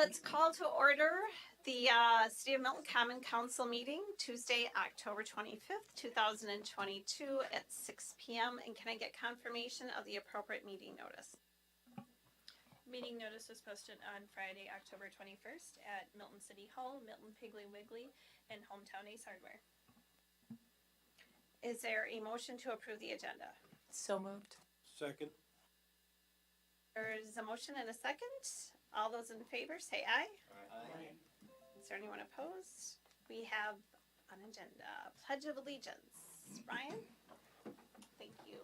Let's call to order the City of Milton Common Council meeting Tuesday, October 25th, 2022 at 6 p.m. And can I get confirmation of the appropriate meeting notice? Meeting notice was posted on Friday, October 21st at Milton City Hall, Milton Piggly Wiggly, and Hometown Ace Hardware. Is there a motion to approve the agenda? So moved. Second. There is a motion and a second. All those in favor say aye. Aye. Is there anyone opposed? We have an agenda. Pledge of Allegiance. Ryan? Thank you.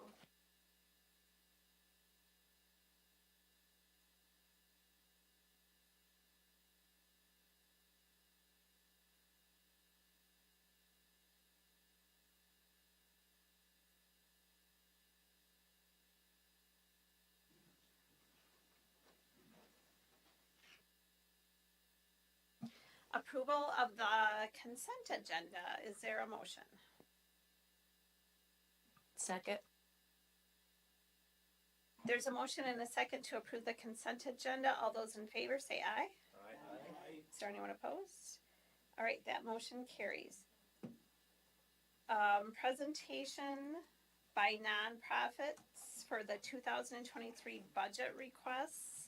Approval of the consent agenda. Is there a motion? Second. There's a motion and a second to approve the consent agenda. All those in favor say aye. Aye. Is there anyone opposed? All right, that motion carries. Presentation by nonprofits for the 2023 budget requests.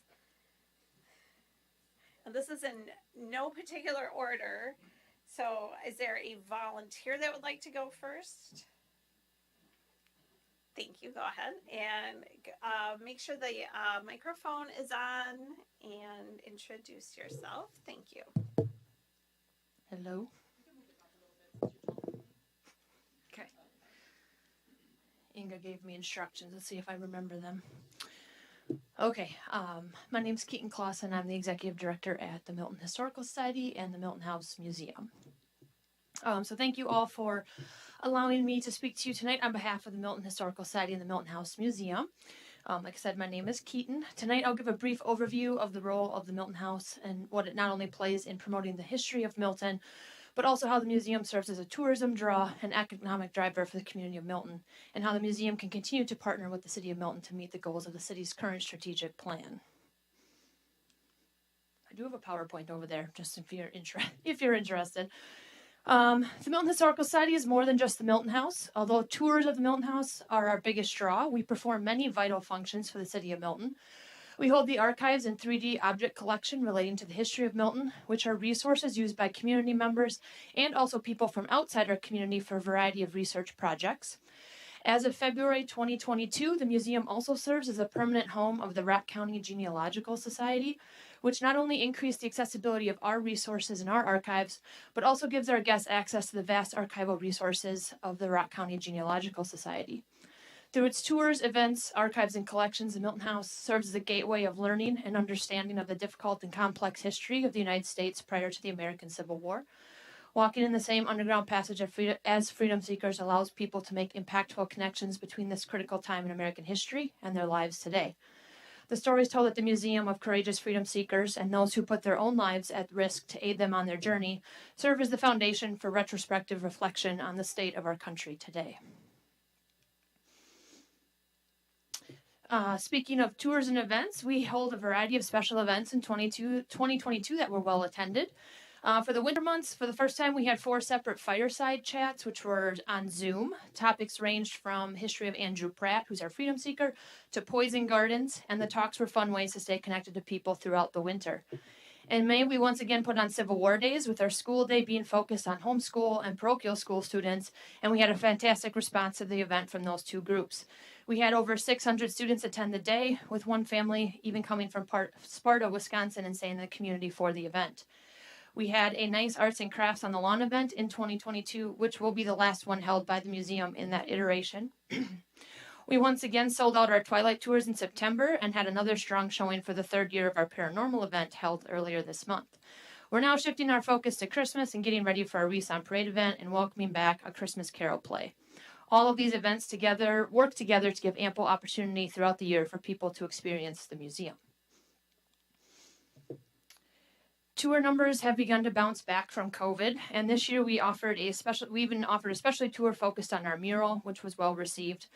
And this is in no particular order. So is there a volunteer that would like to go first? Thank you. Go ahead and make sure the microphone is on and introduce yourself. Thank you. Hello. Okay. Inga gave me instructions. Let's see if I remember them. Okay. My name's Keaton Clausen. I'm the executive director at the Milton Historical Society and the Milton House Museum. So thank you all for allowing me to speak to you tonight on behalf of the Milton Historical Society and the Milton House Museum. Like I said, my name is Keaton. Tonight I'll give a brief overview of the role of the Milton House and what it not only plays in promoting the history of Milton, but also how the museum serves as a tourism draw and economic driver for the community of Milton, and how the museum can continue to partner with the City of Milton to meet the goals of the city's current strategic plan. I do have a PowerPoint over there, just if you're interested. The Milton Historical Society is more than just the Milton House. Although tours of the Milton House are our biggest draw, we perform many vital functions for the City of Milton. We hold the archives and 3D object collection relating to the history of Milton, which are resources used by community members and also people from outside our community for a variety of research projects. As of February 2022, the museum also serves as a permanent home of the Rock County Genealogical Society, which not only increased the accessibility of our resources in our archives, but also gives our guests access to the vast archival resources of the Rock County Genealogical Society. Through its tours, events, archives, and collections, the Milton House serves as a gateway of learning and understanding of the difficult and complex history of the United States prior to the American Civil War. Walking in the same underground passage as freedom seekers allows people to make impactful connections between this critical time in American history and their lives today. The stories told at the Museum of Courageous Freedom Seekers and those who put their own lives at risk to aid them on their journey serve as the foundation for retrospective reflection on the state of our country today. Speaking of tours and events, we hold a variety of special events in 2022 that were well attended. For the winter months, for the first time, we had 4 separate fireside chats, which were on Zoom. Topics ranged from history of Andrew Pratt, who's our freedom seeker, to poison gardens, and the talks were fun ways to stay connected to people throughout the winter. In May, we once again put on Civil War Days, with our school day being focused on homeschool and parochial school students, and we had a fantastic response to the event from those two groups. We had over 600 students attend the day, with one family even coming from Sparta, Wisconsin, and staying in the community for the event. We had a nice arts and crafts on the lawn event in 2022, which will be the last one held by the museum in that iteration. We once again sold out our Twilight Tours in September and had another strong showing for the 3rd year of our paranormal event held earlier this month. We're now shifting our focus to Christmas and getting ready for our Wreaths on Parade event and welcoming back a Christmas Carol play. All of these events work together to give ample opportunity throughout the year for people to experience the museum. Tour numbers have begun to bounce back from COVID, and this year we even offered a special tour focused on our mural, which was well received.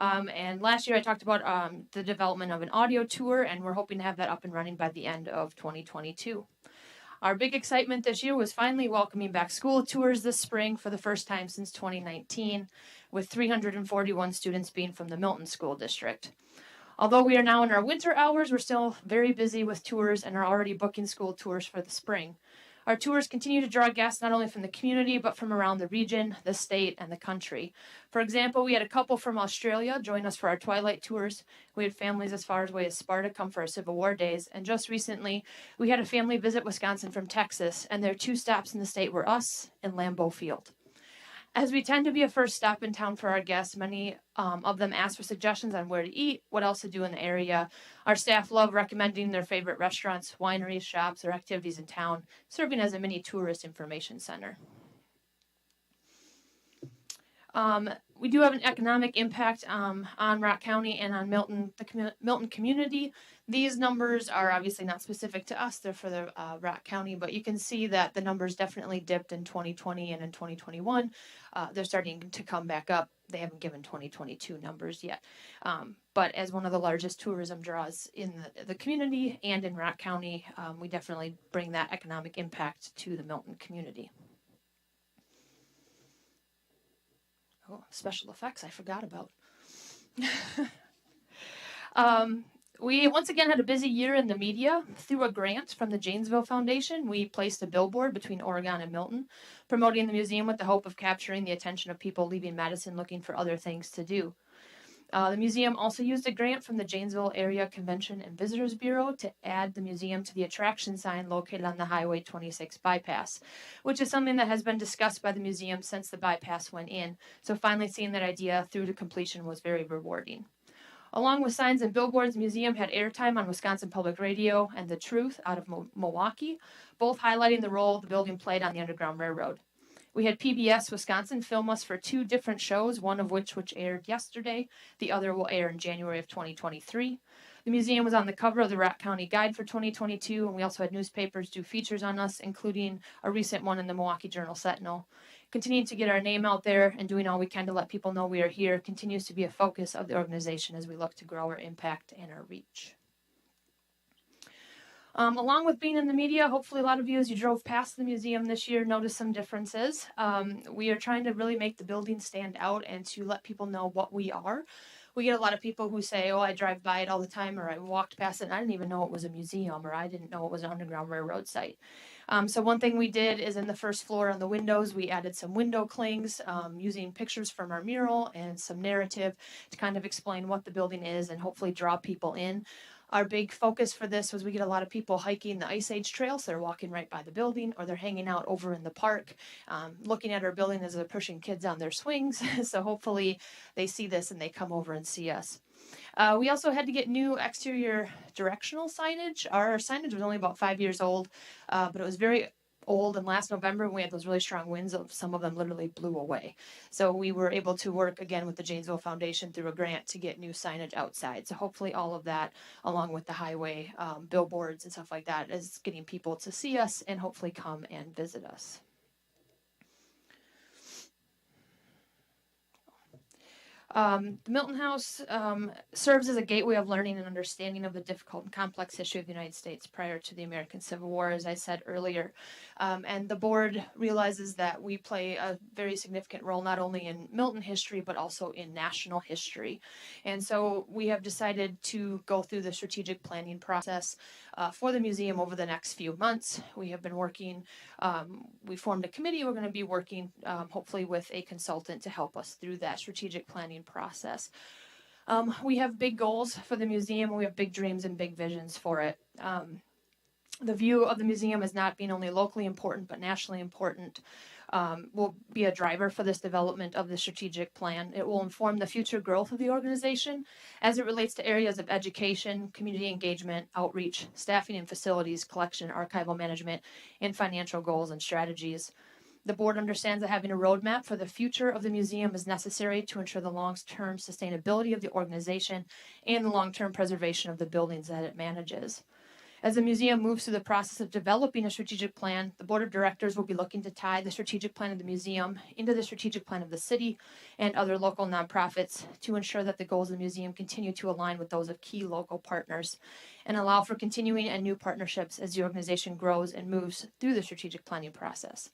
And last year I talked about the development of an audio tour, and we're hoping to have that up and running by the end of 2022. Our big excitement this year was finally welcoming back school tours this spring for the first time since 2019, with 341 students being from the Milton School District. Although we are now in our winter hours, we're still very busy with tours and are already booking school tours for the spring. Our tours continue to draw guests not only from the community, but from around the region, the state, and the country. For example, we had a couple from Australia join us for our twilight tours. We had families as far away as Sparta come for our Civil War days. And just recently, we had a family visit Wisconsin from Texas, and their 2 stops in the state were us and Lambeau Field. As we tend to be a first stop in town for our guests, many of them ask for suggestions on where to eat, what else to do in the area. Our staff love recommending their favorite restaurants, wineries, shops, or activities in town, serving as a mini tourist information center. We do have an economic impact on Rock County and on the Milton community. These numbers are obviously not specific to us, they're for the Rock County, but you can see that the numbers definitely dipped in 2020 and in 2021. They're starting to come back up. They haven't given 2022 numbers yet. But as one of the largest tourism draws in the community and in Rock County, we definitely bring that economic impact to the Milton community. Oh, special effects I forgot about. We once again had a busy year in the media. Through a grant from the Janesville Foundation, we placed a billboard between Oregon and Milton, promoting the museum with the hope of capturing the attention of people leaving Madison looking for other things to do. The museum also used a grant from the Janesville Area Convention and Visitors Bureau to add the museum to the attraction sign located on the Highway 26 bypass, which is something that has been discussed by the museum since the bypass went in. So finally seeing that idea through to completion was very rewarding. Along with signs and billboards, the museum had airtime on Wisconsin Public Radio and The Truth out of Milwaukee, both highlighting the role the building played on the Underground Railroad. We had PBS Wisconsin film us for 2 different shows, one of which aired yesterday. The other will air in January of 2023. The museum was on the cover of the Rock County Guide for 2022, and we also had newspapers do features on us, including a recent one in the Milwaukee Journal-Sentinel. Continuing to get our name out there and doing all we can to let people know we are here continues to be a focus of the organization as we look to grow our impact and our reach. Along with being in the media, hopefully a lot of you, as you drove past the museum this year, noticed some differences. We are trying to really make the building stand out and to let people know what we are. We get a lot of people who say, oh, I drive by it all the time, or I walked past it and I didn't even know it was a museum, or I didn't know it was an Underground Railroad site. So one thing we did is in the first floor on the windows, we added some window clings using pictures from our mural and some narrative to kind of explain what the building is and hopefully draw people in. Our big focus for this was we get a lot of people hiking the Ice Age trail, so they're walking right by the building, or they're hanging out over in the park, looking at our building as they're pushing kids on their swings. So hopefully they see this and they come over and see us. We also had to get new exterior directional signage. Our signage was only about 5 years old, but it was very old, and last November when we had those really strong winds, some of them literally blew away. So we were able to work again with the Janesville Foundation through a grant to get new signage outside. So hopefully all of that, along with the highway billboards and stuff like that, is getting people to see us and hopefully come and visit us. The Milton House serves as a gateway of learning and understanding of the difficult and complex history of the United States prior to the American Civil War, as I said earlier. And the board realizes that we play a very significant role not only in Milton history, but also in national history. And so we have decided to go through the strategic planning process for the museum over the next few months. We have been working, we formed a committee. We're going to be working hopefully with a consultant to help us through that strategic planning process. We have big goals for the museum. We have big dreams and big visions for it. The view of the museum as not being only locally important, but nationally important will be a driver for this development of the strategic plan. It will inform the future growth of the organization as it relates to areas of education, community engagement, outreach, staffing and facilities, collection, archival management, and financial goals and strategies. The board understands that having a roadmap for the future of the museum is necessary to ensure the long-term sustainability of the organization and the long-term preservation of the buildings that it manages. As the museum moves through the process of developing a strategic plan, the board of directors will be looking to tie the strategic plan of the museum into the strategic plan of the city and other local nonprofits to ensure that the goals of the museum continue to align with those of key local partners and allow for continuing and new partnerships as the organization grows and moves through the strategic planning process.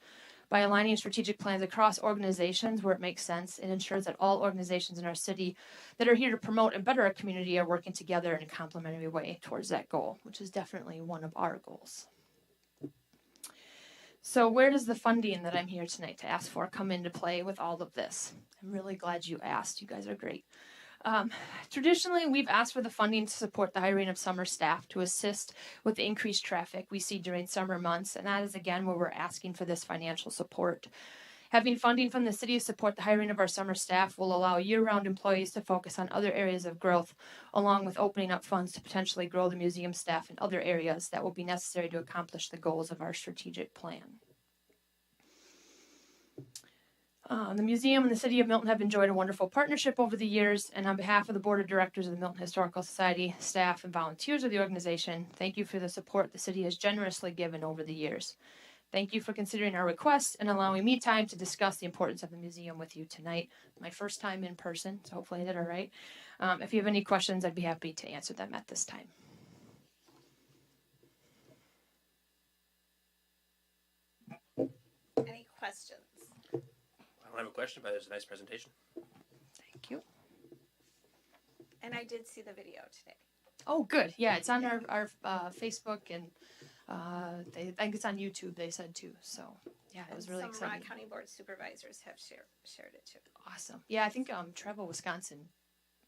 By aligning strategic plans across organizations where it makes sense, it ensures that all organizations in our city that are here to promote and better our community are working together in a complementary way towards that goal, which is definitely one of our goals. So where does the funding that I'm here tonight to ask for come into play with all of this? I'm really glad you asked. You guys are great. Traditionally, we've asked for the funding to support the hiring of summer staff to assist with the increased traffic we see during summer months, and that is again where we're asking for this financial support. Having funding from the city to support the hiring of our summer staff will allow year-round employees to focus on other areas of growth, along with opening up funds to potentially grow the museum staff in other areas that will be necessary to accomplish the goals of our strategic plan. The museum and the city of Milton have enjoyed a wonderful partnership over the years, and on behalf of the board of directors of the Milton Historical Society, staff, and volunteers of the organization, thank you for the support the city has generously given over the years. Thank you for considering our request and allowing me time to discuss the importance of the museum with you tonight. My first time in person, so hopefully I did all right. If you have any questions, I'd be happy to answer them at this time. Any questions? I don't have a question, but it was a nice presentation. Thank you. And I did see the video today. Oh, good. Yeah, it's on our Facebook, and I think it's on YouTube, they said too. So, yeah, it was really Some exciting. County Board supervisors have shared it too. Awesome. Yeah, I think Trevo, Wisconsin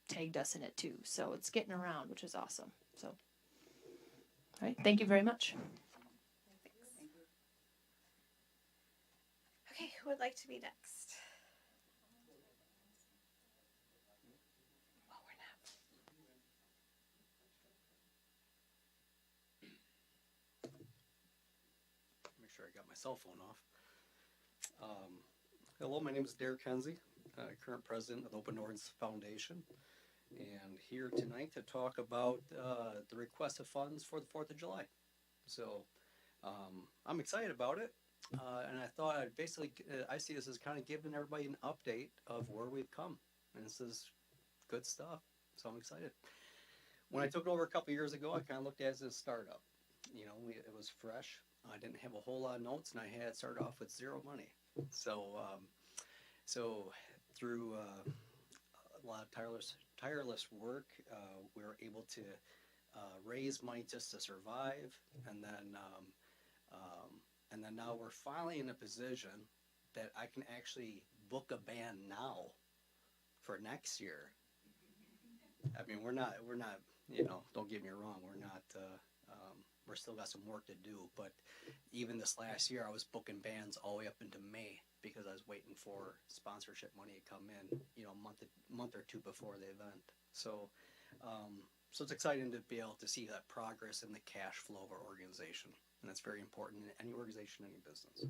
tagged us in it too. So it's getting around, which is awesome. So, all right. Thank you very much. Thanks. Okay, who would like to be next? Oh, we're not. Make sure I got my cell phone off. Hello, my name is Derek Kenzie, current president of the Open Doors Foundation, and here tonight to talk about the request of funds for the 4th of July. So I'm excited about it, and I thought I'd basically, I see this as kind of giving everybody an update of where we've come, and this is good stuff, so I'm excited. When I took it over a couple years ago, I kind of looked at it as a startup. You know, it was fresh. I didn't have a whole lot of notes, and I had started off with zero money. So through a lot of tireless work, we were able to raise money just to survive, and then now we're finally in a position that I can actually book a band now for next year. I mean, we're not, you know, don't get me wrong, we're still got some work to do, but even this last year I was booking bands all the way up into May because I was waiting for sponsorship money to come in, you know, a month or two before the event. So it's exciting to be able to see that progress in the cash flow of our organization, and that's very important in any organization, any business.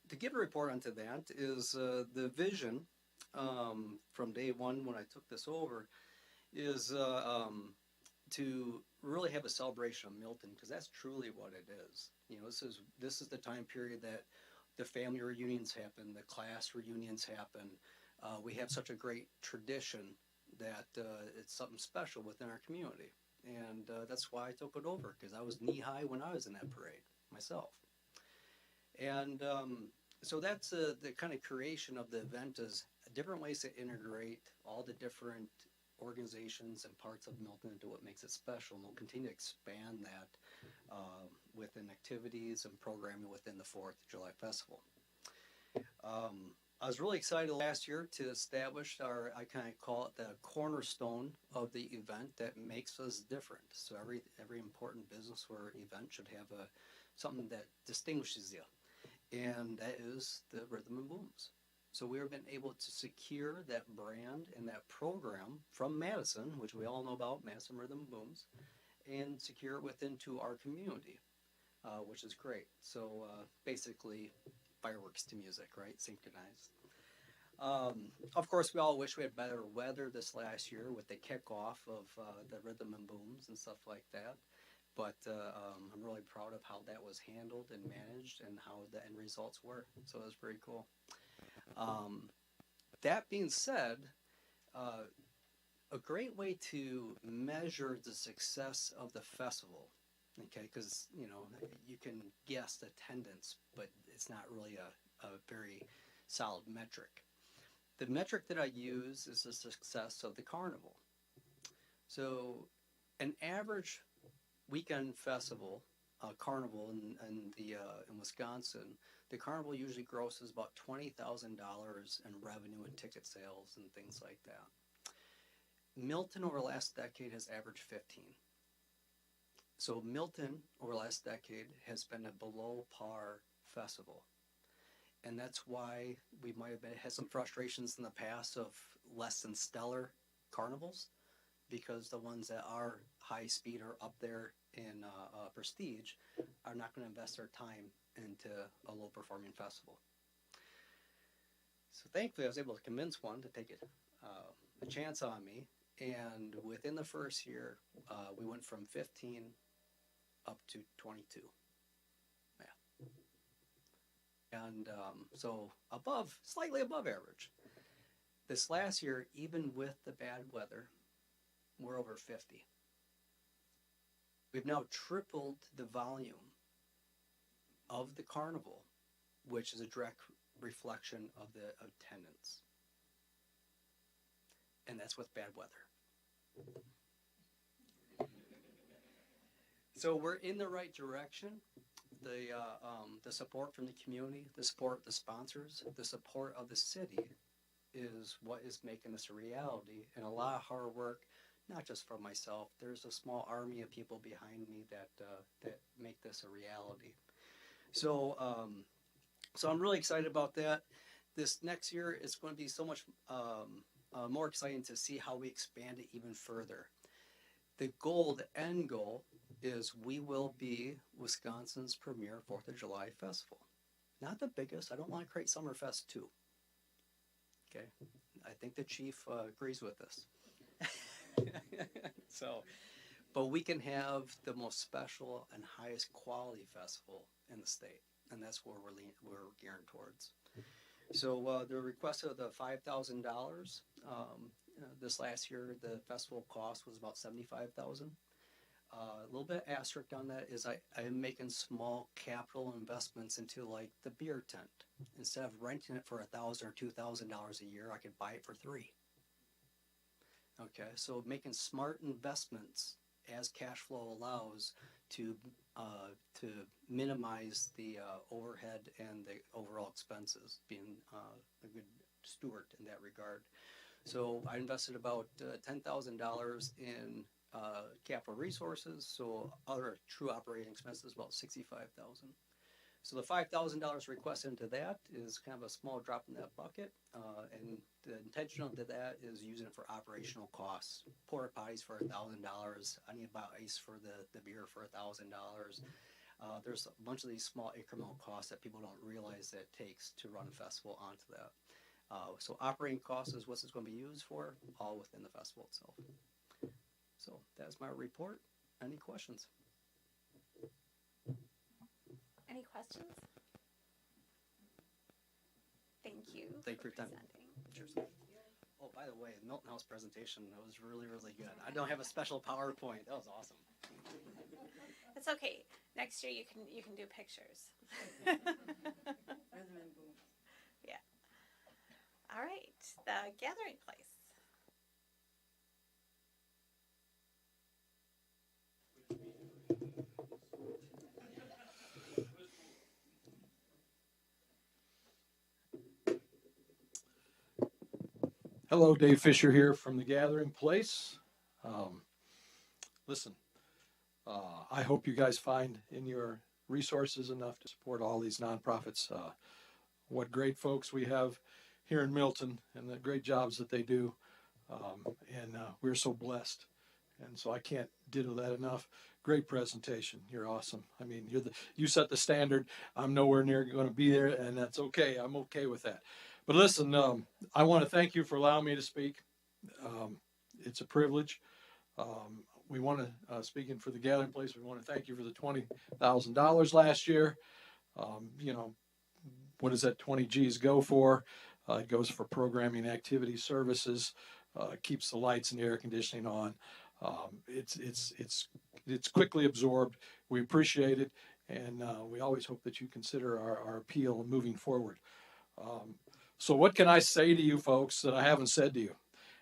To give a report onto that is the vision from day one when I took this over is to really have a celebration of Milton, because that's truly what it is. You know, this is the time period that the family reunions happen, the class reunions happen. We have such a great tradition that it's something special within our community, and that's why I took it over, because I was knee high when I was in that parade myself. And so that's the kind of creation of the event, is different ways to integrate all the different organizations and parts of Milton into what makes it special, and we'll continue to expand that within activities and programming within the 4th of July Festival. I was really excited last year to establish I kind of call it the cornerstone of the event that makes us different. So every important business or event should have something that distinguishes you, and that is the rhythm and booms. So we've been able to secure that brand and that program from Madison, which we all know about, Madison Rhythm and Booms, and secure it into our community, which is great. So basically fireworks to music, right? Synchronized. Of course, we all wish we had better weather this last year with the kickoff of the rhythm and booms and stuff like that. But I'm really proud of how that was handled and managed and how the end results were. So it was pretty cool. That being said, a great way to measure the success of the festival, okay, because you can guess attendance, but it's not really a very solid metric. The metric that I use is the success of the carnival. So an average weekend festival, carnival in Wisconsin, the carnival usually grosses about $20,000 in revenue and ticket sales and things like that. Milton over the last decade has averaged 15. So Milton over the last decade has been a below par festival. And that's why we might have had some frustrations in the past of less than stellar carnivals, because the ones that are high speed or up there in prestige are not going to invest their time into a low performing festival. So thankfully I was able to convince one to take a chance on me, and within the first year we went from 15 up to 22. And so slightly above average. This last year, even with the bad weather, we're over 50. We've now tripled the volume of the carnival, which is a direct reflection of the attendance. And that's with bad weather. So we're in the right direction. The support from the community, the support of the sponsors, the support of the city is what is making this a reality, and a lot of hard work, not just from myself. There's a small army of people behind me that make this a reality. So I'm really excited about that. This next year is going to be so much more exciting to see how we expand it even further. The end goal, is we will be Wisconsin's premier 4th of July festival. Not the biggest. I don't want to create Summerfest 2. Okay? I think the chief agrees with this. But we can have the most special and highest quality festival in the state, and that's where we're gearing towards. So the request of the $5,000 this last year, the festival cost was about $75,000. A little bit asterisk on that is I am making small capital investments into like the beer tent. Instead of renting it for $1,000 or $2,000 a year, I could buy it for $3,000. Okay, so making smart investments as cash flow allows to minimize the overhead and the overall expenses, being a good steward in that regard. So I invested about $10,000 in capital resources, so other true operating expenses about $65,000. So the $5,000 requested into that is kind of a small drop in that bucket, and the intention of that is using it for operational costs. Porta potties for $1,000. I need about ice for the beer for $1,000. There's a bunch of these small incremental costs that people don't realize that it takes to run a festival onto that. So operating costs is what it's going to be used for, all within the festival itself. So that's my report. Any questions? Any questions? Thank you. Thank you for your time. presenting. Cheers. Oh, by the way, the Milton House presentation, that was really, really good. I don't have a special PowerPoint. That was awesome. It's okay. Next year you can do pictures. Yeah. All right. The gathering place. Hello, Dave Fisher here from the Gathering Place. Listen, I hope you guys find in your resources enough to support all these nonprofits. What great folks we have here in Milton and the great jobs that they do. And we're so blessed. And so I can't ditto that enough. Great presentation. You're awesome. I mean, you set the standard. I'm nowhere near going to be there, and that's okay. I'm okay with that. But listen, I want to thank you for allowing me to speak. It's a privilege. We want to, speaking for the Gathering Place, we want to thank you for the $20,000 last year. You know, what does that 20 G's go for? It goes for programming, activity, services, keeps the lights and the air conditioning on. It's quickly absorbed. We appreciate it, and we always hope that you consider our appeal moving forward. So what can I say to you folks that I haven't said to you?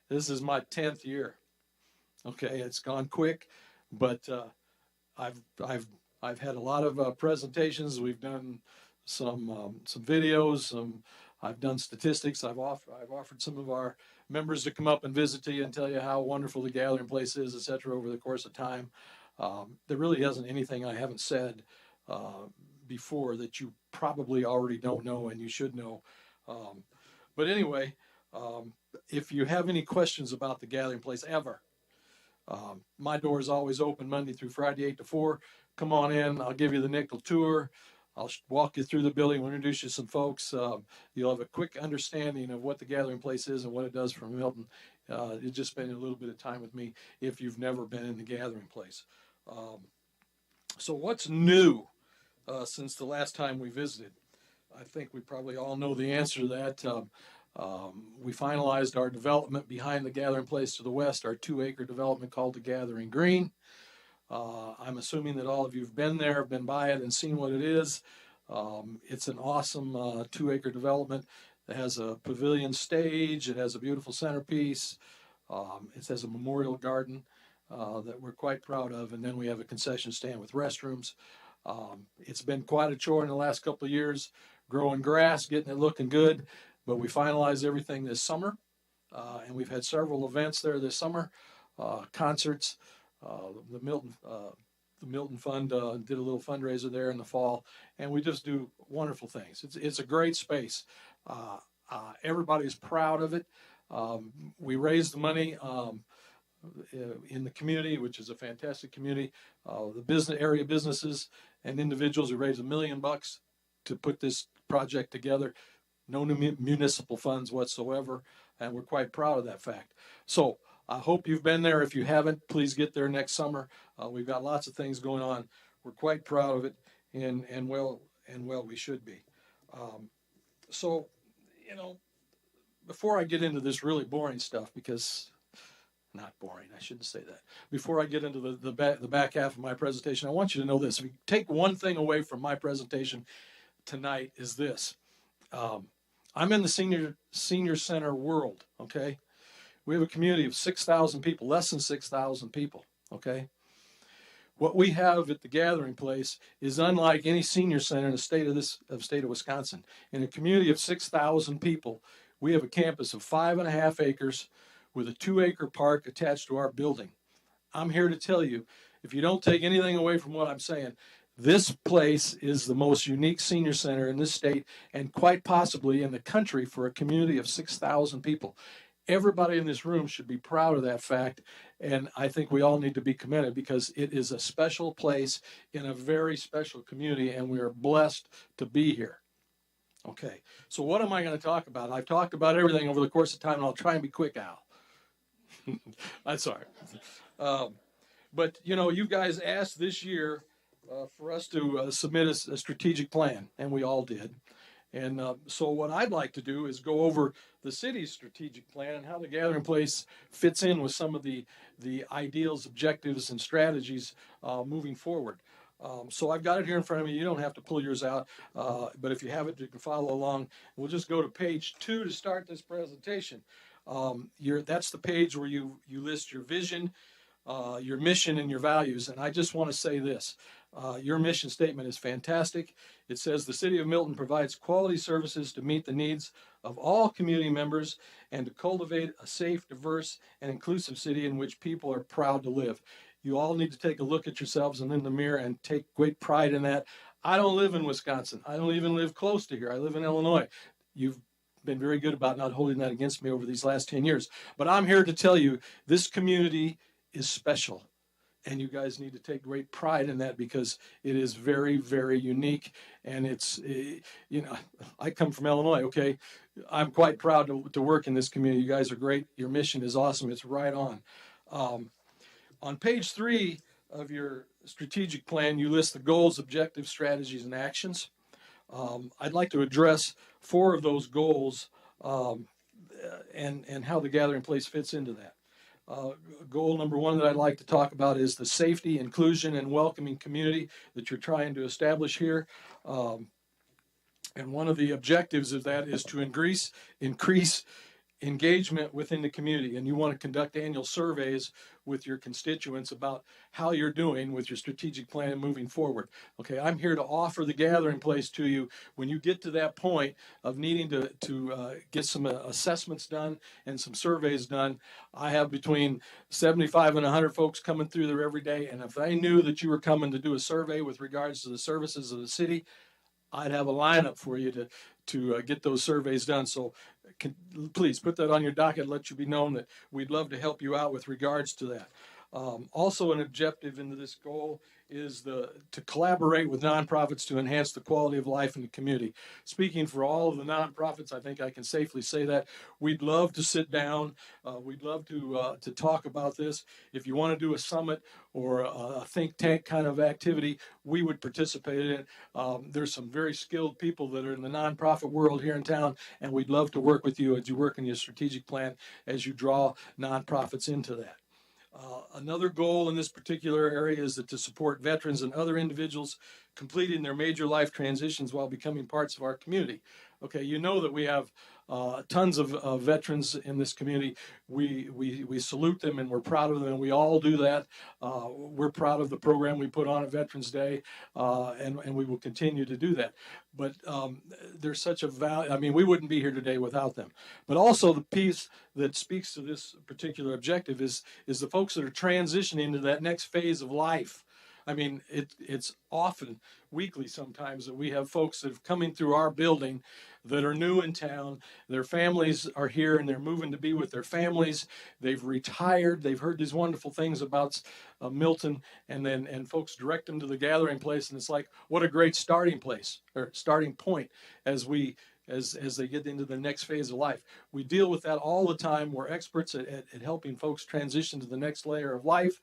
This is my 10th year. Okay, it's gone quick, but I've had a lot of presentations. We've done some videos. I've done statistics. I've offered some of our members to come up and visit to you and tell you how wonderful the Gathering Place is, et cetera, over the course of time. There really isn't anything I haven't said before that you probably already don't know and you should know. But anyway, if you have any questions about the Gathering Place ever, my door is always open Monday through Friday, 8 to 4. Come on in. I'll give you the nickel tour. I'll walk you through the building. We'll introduce you to some folks. You'll have a quick understanding of what the Gathering Place is and what it does for Milton. You just spend a little bit of time with me if you've never been in the Gathering Place. So what's new since the last time we visited? I think we probably all know the answer to that. We finalized our development behind the Gathering Place to the west, our 2-acre development called the Gathering Green. I'm assuming that all of you have been there, been by it, and seen what it is. It's an awesome 2-acre development. It has a pavilion stage. It has a beautiful centerpiece. It has a memorial garden that we're quite proud of, and then we have a concession stand with restrooms. It's been quite a chore in the last couple of years, growing grass, getting it looking good, but we finalized everything this summer, and we've had several events there this summer, concerts. The Milton Fund did a little fundraiser there in the fall, and we just do wonderful things. It's a great space. Everybody's proud of it. We raised the money in the community, which is a fantastic community. The area businesses and individuals who raised $1 million to put this project together. No new municipal funds whatsoever, and we're quite proud of that fact. So I hope you've been there. If you haven't, please get there next summer. We've got lots of things going on. We're quite proud of it, and well we should be. So, you know, before I get into this really boring stuff, because not boring, I shouldn't say that. Before I get into the back half of my presentation, I want you to know this. If you take one thing away from my presentation tonight, is this. I'm in the senior center world, okay? We have a community of 6,000 people, less than 6,000 people, okay? What we have at the Gathering Place is unlike any senior center in the state of Wisconsin. In a community of 6,000 people, we have a campus of 5.5 acres with a 2-acre park attached to our building. I'm here to tell you, if you don't take anything away from what I'm saying, this place is the most unique senior center in this state and quite possibly in the country for a community of 6,000 people. Everybody in this room should be proud of that fact, and I think we all need to be commended because it is a special place in a very special community, and we are blessed to be here. Okay, so what am I going to talk about? I've talked about everything over the course of time, and I'll try and be quick, Al. I'm sorry. But, you know, you guys asked this year for us to submit a strategic plan, and we all did. And so what I'd like to do is go over the city's strategic plan and how the Gathering Place fits in with some of the ideals, objectives, and strategies moving forward. So I've got it here in front of me. You don't have to pull yours out, but if you have it, you can follow along. We'll just go to page 2 to start this presentation. That's the page where you list your vision, your mission, and your values. And I just want to say this. Your mission statement is fantastic. It says the City of Milton provides quality services to meet the needs of all community members and to cultivate a safe, diverse, and inclusive city in which people are proud to live. You all need to take a look at yourselves and in the mirror and take great pride in that. I don't live in Wisconsin. I don't even live close to here. I live in Illinois. You've been very good about not holding that against me over these last 10 years. But I'm here to tell you this community is special. and you guys need to take great pride in that because it is very, very unique. And it's, you know, I come from Illinois, okay? I'm quite proud to work in this community. You guys are great. Your mission is awesome. It's right on. On page 3 of your strategic plan, you list the goals, objectives, strategies, and actions. I'd like to address 4 of those goals and how the gathering place fits into that. Goal number 1 that I'd like to talk about is the safety, inclusion, and welcoming community that you're trying to establish here. And one of the objectives of that is to increase engagement within the community. And you want to conduct annual surveys with your constituents about how you're doing with your strategic plan moving forward. Okay, I'm here to offer the gathering place to you when you get to that point of needing to get some assessments done and some surveys done. I have between 75 and 100 folks coming through there every day. And if I knew that you were coming to do a survey with regards to the services of the city, I'd have a lineup for you to get those surveys done. So please put that on your docket, let you be known that we'd love to help you out with regards to that. Also an objective into this goal is to collaborate with nonprofits to enhance the quality of life in the community. Speaking for all of the nonprofits, I think I can safely say that we'd love to sit down. We'd love to talk about this. If you want to do a summit or a think tank kind of activity, we would participate in it. There's some very skilled people that are in the nonprofit world here in town, and we'd love to work with you as you work in your strategic plan as you draw nonprofits into that. Another goal in this particular area is to support veterans and other individuals completing their major life transitions while becoming parts of our community. Okay, you know that we have tons of veterans in this community. We salute them and we're proud of them, and we all do that. We're proud of the program we put on at Veterans Day, and we will continue to do that. But there's such a value. I mean, we wouldn't be here today without them. But also the piece that speaks to this particular objective is the folks that are transitioning to that next phase of life. I mean, it's often weekly sometimes that we have folks that are coming through our building that are new in town. Their families are here and they're moving to be with their families. They've retired. They've heard these wonderful things about Milton, and folks direct them to the gathering place. And it's like, what a great starting place or starting point as they get into the next phase of life. We deal with that all the time. We're experts at helping folks transition to the next layer of life.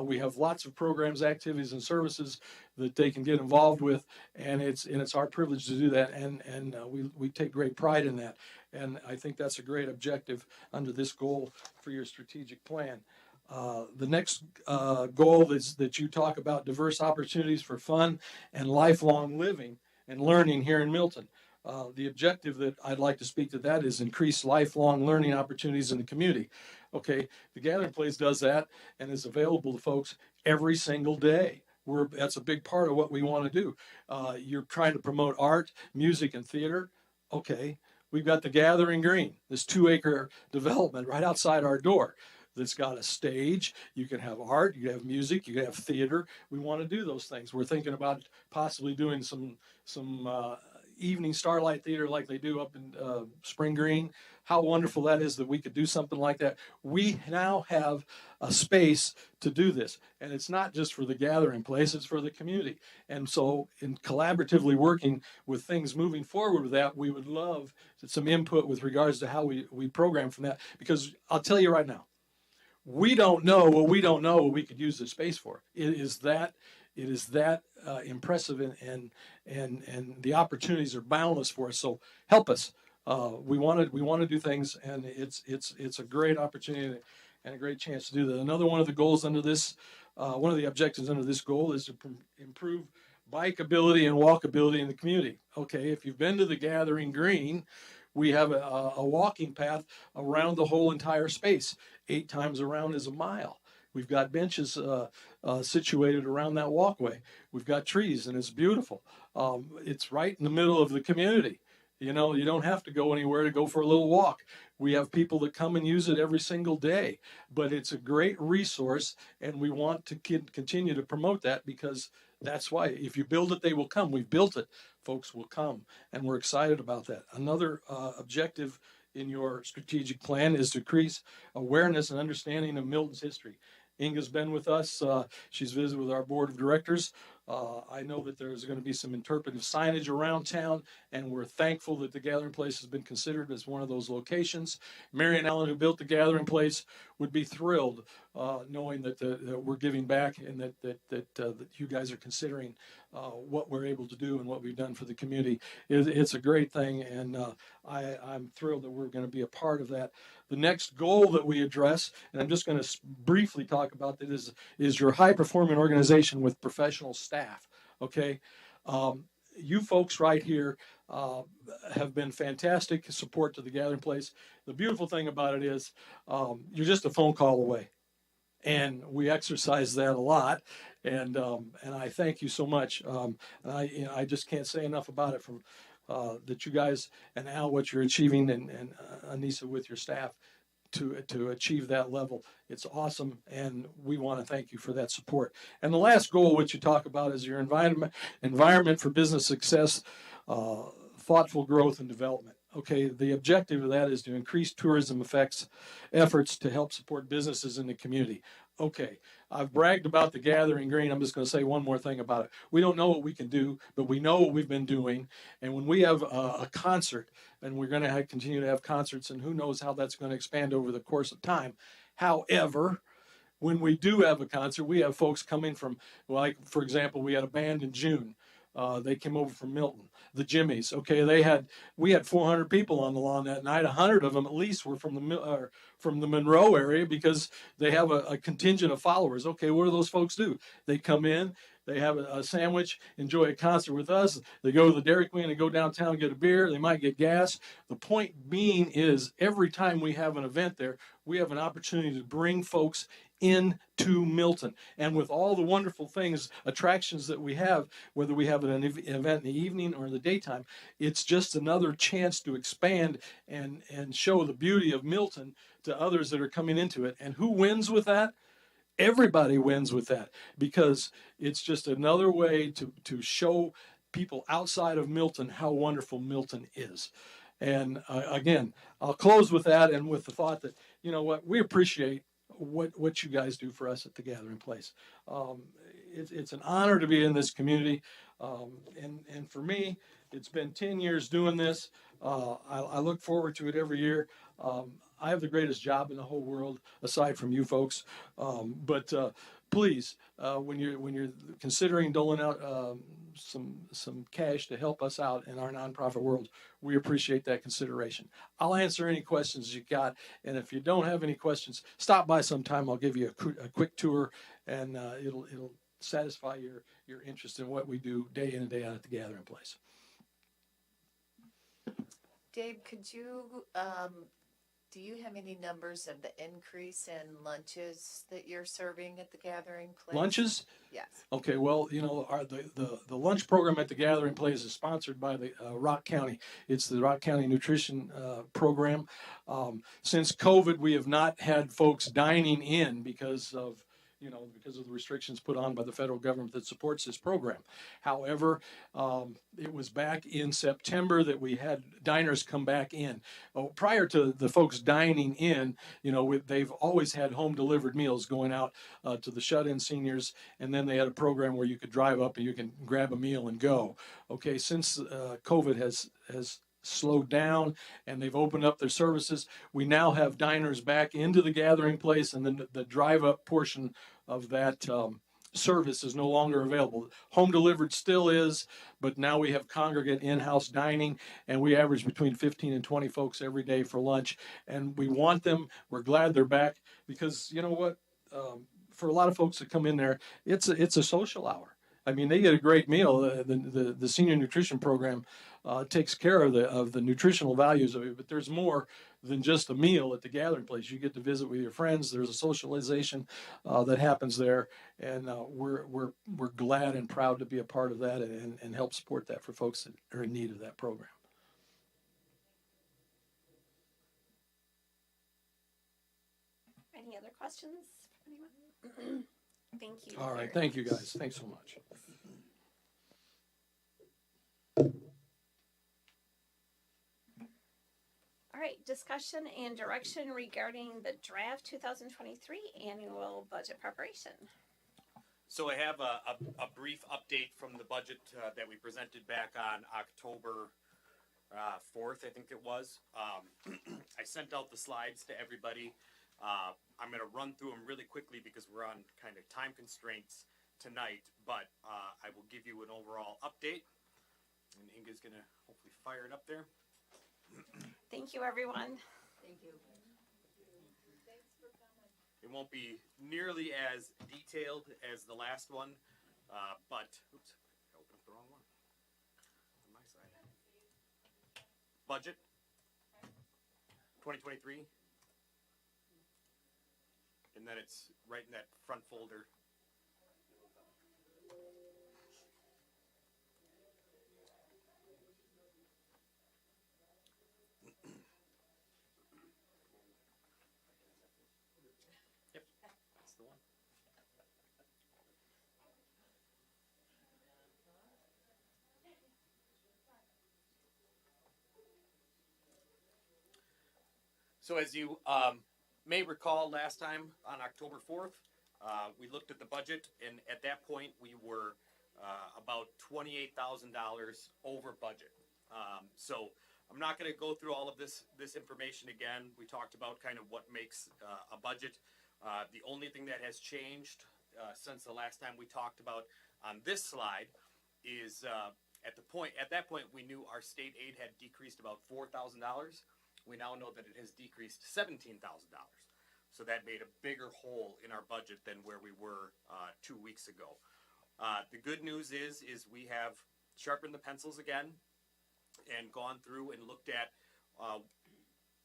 We have lots of programs, activities, and services that they can get involved with, and it's our privilege to do that, and we take great pride in that. And I think that's a great objective under this goal for your strategic plan. The next goal is that you talk about diverse opportunities for fun and lifelong living and learning here in Milton. The objective that I'd like to speak to that is increase lifelong learning opportunities in the community. Okay, the Gathering Place does that and is available to folks every single day. That's a big part of what we want to do. You're trying to promote art, music, and theater. Okay, we've got the Gathering Green, this 2-acre development right outside our door that's got a stage. You can have art, you can have music, you can have theater. We want to do those things. We're thinking about possibly doing some evening starlight theater like they do up in Spring Green. How wonderful that is that we could do something like that. We now have a space to do this, and it's not just for the Gathering Place, it's for the community. And so in collaboratively working with things moving forward with that, we would love some input with regards to how we program from that, because I'll tell you right now, we don't know what we could use this space for. It is that impressive, and the opportunities are boundless for us. So help us. We want to do things, and it's a great opportunity and a great chance to do that. Another one of the goals under this, one of the objectives under this goal is to improve bikeability and walkability in the community. Okay, if you've been to the Gathering Green, we have a walking path around the whole entire space. 8 times around is a mile. We've got benches situated around that walkway. We've got trees, and it's beautiful. It's right in the middle of the community. You know, you don't have to go anywhere to go for a little walk. We have people that come and use it every single day. But it's a great resource, and we want to continue to promote that, because that's why if you build it, they will come. We've built it. Folks will come, and we're excited about that. Another objective in your strategic plan is to increase awareness and understanding of Milton's history. Inga's been with us. She's visited with our board of directors. I know that there's going to be some interpretive signage around town, and we're thankful that the Gathering Place has been considered as one of those locations. Mary and Alan, who built the Gathering Place, would be thrilled knowing that, that we're giving back and that you guys are considering what we're able to do and what we've done for the community. It's a great thing, and I'm thrilled that we're going to be a part of that. The next goal that we address, and I'm just going to briefly talk about that, is your high-performing organization with professional staff. Okay, you folks right here have been fantastic support to the Gathering Place. The beautiful thing about it is you're just a phone call away, and we exercise that a lot. And I thank you so much. And I just can't say enough about it from that you guys and Al, what you're achieving, and Anissa with your staff to achieve that level. It's awesome, and we want to thank you for that support. And the last goal, which you talk about, is your environment for business success, thoughtful growth and development. Okay, the objective of that is to increase tourism efforts to help support businesses in the community. Okay, I've bragged about the Gathering Green. I'm just going to say one more thing about it. We don't know what we can do, but we know what we've been doing. And when we have a concert, and we're going to continue to have concerts, and who knows how that's going to expand over the course of time. However, when we do have a concert, we have folks coming from, like, for example, we had a band in June. They came over from Milton, the Jimmies. Okay, we had 400 people on the lawn that night. 100 of them at least were from the Monroe area because they have a contingent of followers. Okay, what do those folks do? They come in, they have a sandwich, enjoy a concert with us. They go to the Dairy Queen and go downtown and get a beer. They might get gas. The point being is every time we have an event there, we have an opportunity to bring folks into Milton. And with all the wonderful things, attractions that we have, whether we have an event in the evening or in the daytime, it's just another chance to expand and show the beauty of Milton to others that are coming into it. And who wins with that? Everybody wins with that, because it's just another way to show people outside of Milton how wonderful Milton is. And again, I'll close with that, and with the thought that, you know what, we appreciate what you guys do for us at the Gathering Place. It's an honor to be in this community. And for me, it's been 10 years doing this. I look forward to it every year. I have the greatest job in the whole world, aside from you folks. But please, when you're considering doling out some cash to help us out in our nonprofit world, we appreciate that consideration. I'll answer any questions you got, and if you don't have any questions, stop by sometime. I'll give you a quick tour, and it'll satisfy your interest in what we do day in and day out at the Gathering Place. Dave, could you, do you have any numbers of the increase in lunches that you're serving at the Gathering Place? Lunches? Yes. Okay, well, you know, the lunch program at the Gathering Place is sponsored by the Rock County. It's the Rock County Nutrition Program. Since COVID, we have not had folks dining in because of the restrictions put on by the federal government that supports this program. However, it was back in September that we had diners come back in. Prior to the folks dining in, they've always had home delivered meals going out to the shut-in seniors, and then they had a program where you could drive up and you can grab a meal and go. Okay, since COVID has slowed down and they've opened up their services, we now have diners back into the Gathering Place, and then the drive-up portion of that service is no longer available. Home delivered still is, but now we have congregate in-house dining, and we average between 15 and 20 folks every day for lunch, and we want them. We're glad they're back, because you know what, for a lot of folks that come in there, it's a social hour. I mean, they get a great meal. The senior nutrition program takes care of the nutritional values of it, but there's more than just a meal at the Gathering Place. You get to visit with your friends. There's a socialization that happens there, and we're glad and proud to be a part of that and help support that for folks that are in need of that program. Any other questions from anyone? Thank you. All right, thank you guys. Thanks so much. All right, discussion and direction regarding the draft 2023 annual budget preparation. So I have a brief update from the budget that we presented back on October 4th, I think it was. I sent out the slides to everybody. I'm going to run through them really quickly because we're on kind of time constraints tonight, but I will give you an overall update. And Inga's going to hopefully fire it up there. Thank you, everyone. Thank you. It won't be nearly as detailed as the last one, but oops, I opened up the wrong one on my side. Budget 2023, and then it's right in that front folder. Yep, that's the one. So as you may recall, last time on October 4th, we looked at the budget, and at that point, we were about $28,000 over budget. So I'm not going to go through all of this information again. We talked about kind of what makes a budget. The only thing that has changed since the last time we talked about on this slide is at that point we knew our state aid had decreased about $4,000. We now know that it has decreased $17,000. So that made a bigger hole in our budget than where we were 2 weeks ago. The good news is we have sharpened the pencils again and gone through and looked at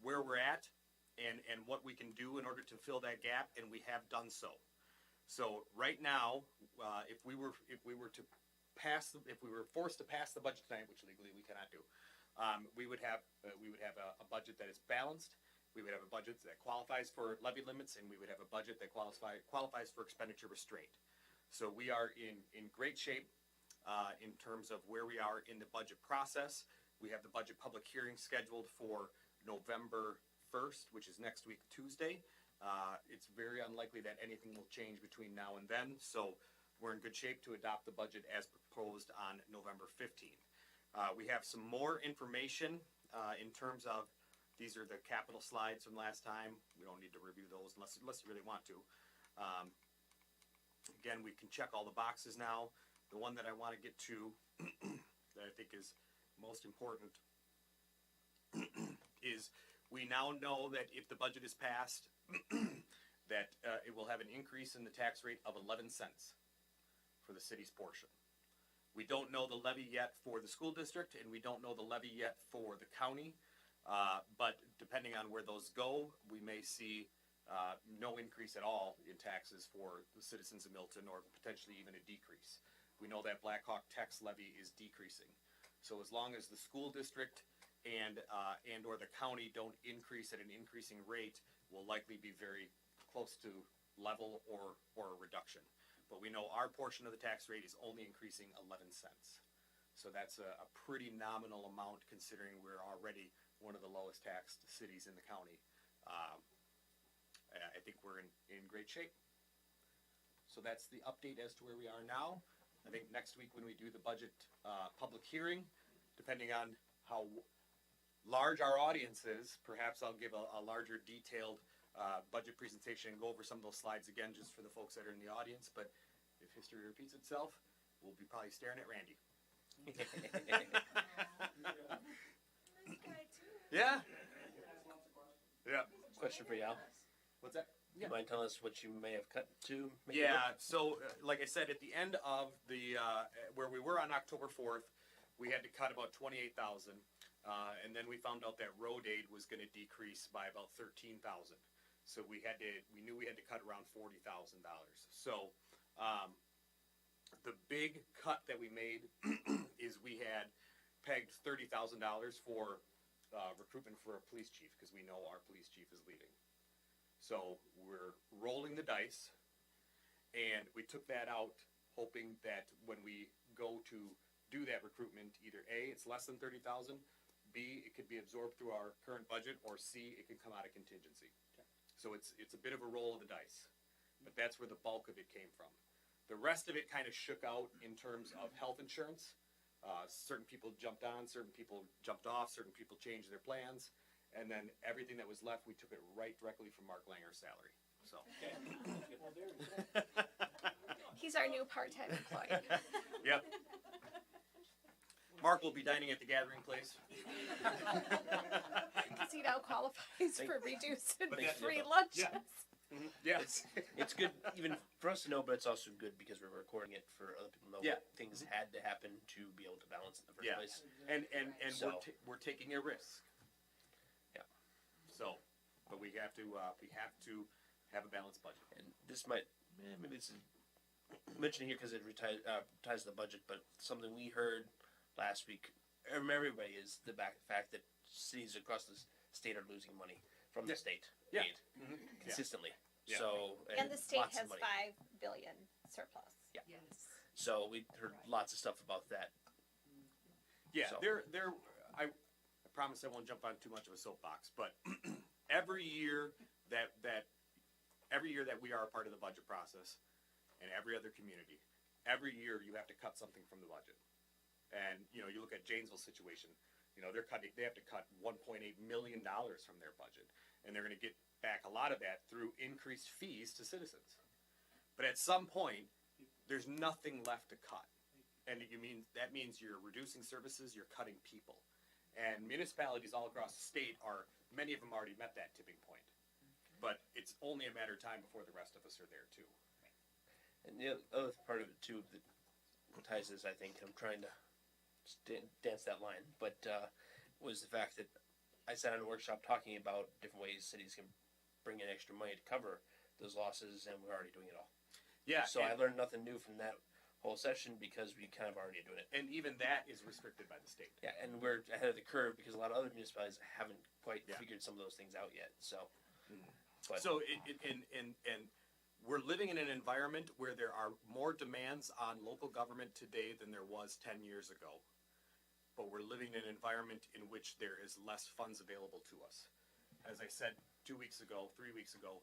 where we're at and what we can do in order to fill that gap, and we have done so. So right now, if we were forced to pass the budget tonight, which legally we cannot do, we would have a budget that is balanced. We would have a budget that qualifies for levy limits, and we would have a budget that qualifies for expenditure restraint. So we are in great shape in terms of where we are in the budget process. We have the budget public hearing scheduled for November 1st, which is next week, Tuesday. It's very unlikely that anything will change between now and then. So we're in good shape to adopt the budget as proposed on November 15th. We have some more information in terms of, these are the capital slides from last time. We don't need to review those unless you really want to. Again, we can check all the boxes now. The one that I want to get to that I think is most important is we now know that if the budget is passed, that it will have an increase in the tax rate of 11 cents for the city's portion. We don't know the levy yet for the school district, and we don't know the levy yet for the county. But depending on where those go, we may see no increase at all in taxes for the citizens of Milton, or potentially even a decrease. We know that Black Hawk tax levy is decreasing. So as long as the school district and or the county don't increase at an increasing rate, we'll likely be very close to level or a reduction. But we know our portion of the tax rate is only increasing 11 cents. So that's a pretty nominal amount considering we're already one of the lowest taxed cities in the county. I think we're in great shape. So that's the update as to where we are now. I think next week when we do the budget public hearing, depending on how large our audience is, perhaps I'll give a larger detailed budget presentation and go over some of those slides again just for the folks that are in the audience. But if history repeats itself, we'll be probably staring at Randy. Yeah. Yeah. Question for you, Al. What's that? You mind telling us what you may have cut to? make it Yeah. So, like I said, at the end of the where we were on October 4th, we had to cut about 28,000, and then we found out that road aid was going to decrease by about 13,000. So we knew we had to cut around $40,000. So the big cut that we made is we had pegged $30,000 for recruitment for a police chief, because we know our police chief is leaving. So we're rolling the dice, and we took that out hoping that when we go to do that recruitment, either A, it's less than 30,000, B, it could be absorbed through our current budget, or C, it could come out of contingency. So it's a bit of a roll of the dice, but that's where the bulk of it came from. The rest of it kind of shook out in terms of health insurance. Certain people jumped on, certain people jumped off, certain people changed their plans, and then everything that was left, we took it right directly from Mark Langer's salary. So. He's our new part-time employee. Yep. Mark will be dining at the gathering place. Because he now qualifies for reduced and But that- free lunches. Yeah. Yes. It's good even for us to know, but it's also good because we're recording it for other people to know Yeah. what things had to happen to be able to balance in the first Yeah. place. And So- we're taking a risk. Yeah. So, but we have to have a balanced budget. And this might, maybe it's mentioned here because it ties to the budget, but something we heard last week from everybody is the fact that cities across the state are losing money from the state Yeah. aid consistently. Yeah. So And the state lots of has money. 5 billion surplus. Yes. So we heard lots of stuff about that. Yeah, So- I promise I won't jump on too much of a soapbox, but every year that we are a part of the budget process, and every other community, every year you have to cut something from the budget. And you look at Janesville's situation. They have to cut $1.8 million from their budget, and they're going to get back a lot of that through increased fees to citizens. But at some point, there's nothing left to cut, and that means you're reducing services, you're cutting people, and municipalities all across the state many of them already met that tipping point. But it's only a matter of time before the rest of us are there too. And the other part of it too that ties this, I think, I'm trying to dance that line, but was the fact that I sat in a workshop talking about different ways cities can bring in extra money to cover those losses, and we're already doing it all. Yeah. So I learned nothing new from that whole session because we kind of already doing it. And even that is restricted by the state. Yeah, and we're ahead of the curve because a lot of other municipalities haven't quite Yeah. figured some of those things out yet. So, but So and we're living in an environment where there are more demands on local government today than there was 10 years ago. But we're living in an environment in which there is less funds available to us. As I said 2 weeks ago, 3 weeks ago,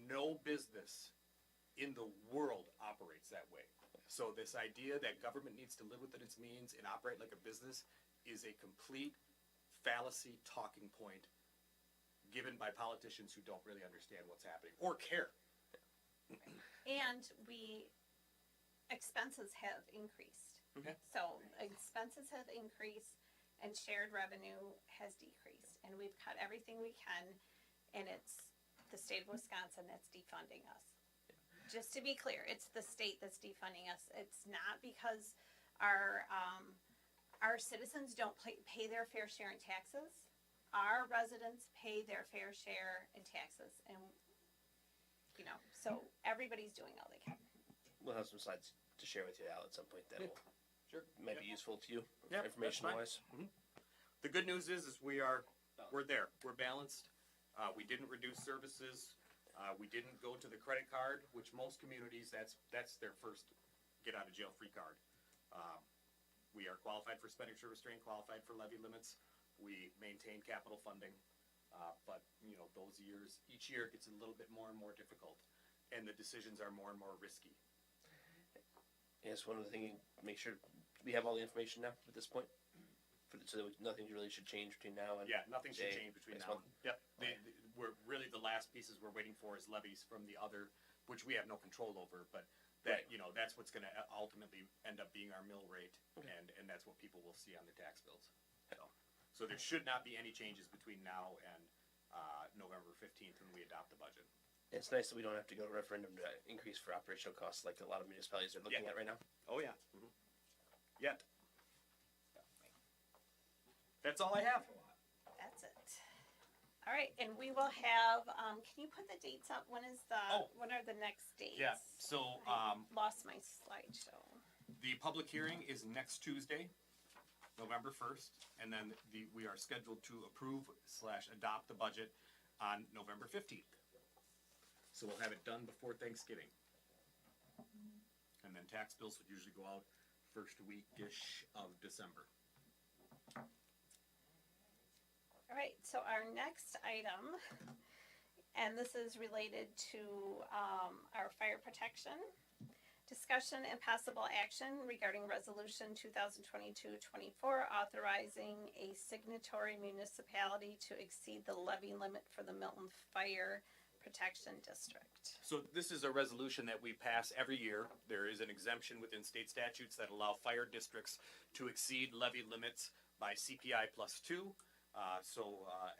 no business in the world operates that way. So this idea that government needs to live within its means and operate like a business is a complete fallacy talking point given by politicians who don't really understand what's happening or care. And expenses have increased. Okay. So expenses have increased and shared revenue has decreased. And we've cut everything we can, and it's the state of Wisconsin that's defunding us. Just to be clear, it's the state that's defunding us. It's not because our citizens don't pay their fair share in taxes. Our residents pay their fair share in taxes, and so everybody's doing all they can. we'll have some slides to share with you, Al, at some point that will Sure. might be useful to you, Yeah, information wise. The good news is we're there. We're balanced. We didn't reduce services. We didn't go to the credit card, which most communities that's their first get out of jail free card. We are qualified for expenditure restraint, qualified for levy limits. We maintain capital funding, but each year it gets a little bit more and more difficult, and the decisions are more and more risky. Yes, one of the things, make sure we have all the information now at this point, so that nothing really should change between now and Yeah, nothing should day, change between next now. month. Yep. We're really the last pieces we're waiting for is levies from the other, which we have no control over, but that that's what's going to ultimately end up being our mill rate, and that's what people will see on their tax bills. So there should not be any changes between now and November 15th when we adopt the budget. It's nice that we don't have to go to referendum to increase for operational costs like a lot of municipalities are looking at right now. Oh yeah. Yet. That's all I have. That's it. All right, and we will have. Can you put the dates up? When are the next dates? Yeah. So I lost my slideshow. the public hearing is next Tuesday, November 1st, and then we are scheduled to approve/adopt the budget on November 15th. So we'll have it done before Thanksgiving. And then tax bills would usually go out first week-ish of December. All right, so our next item, and this is related to our fire protection. Discussion and possible action regarding resolution 2022-24 authorizing a signatory municipality to exceed the levy limit for the Milton Fire Protection District. So this is a resolution that we pass every year. There is an exemption within state statutes that allow fire districts to exceed levy limits by CPI +2.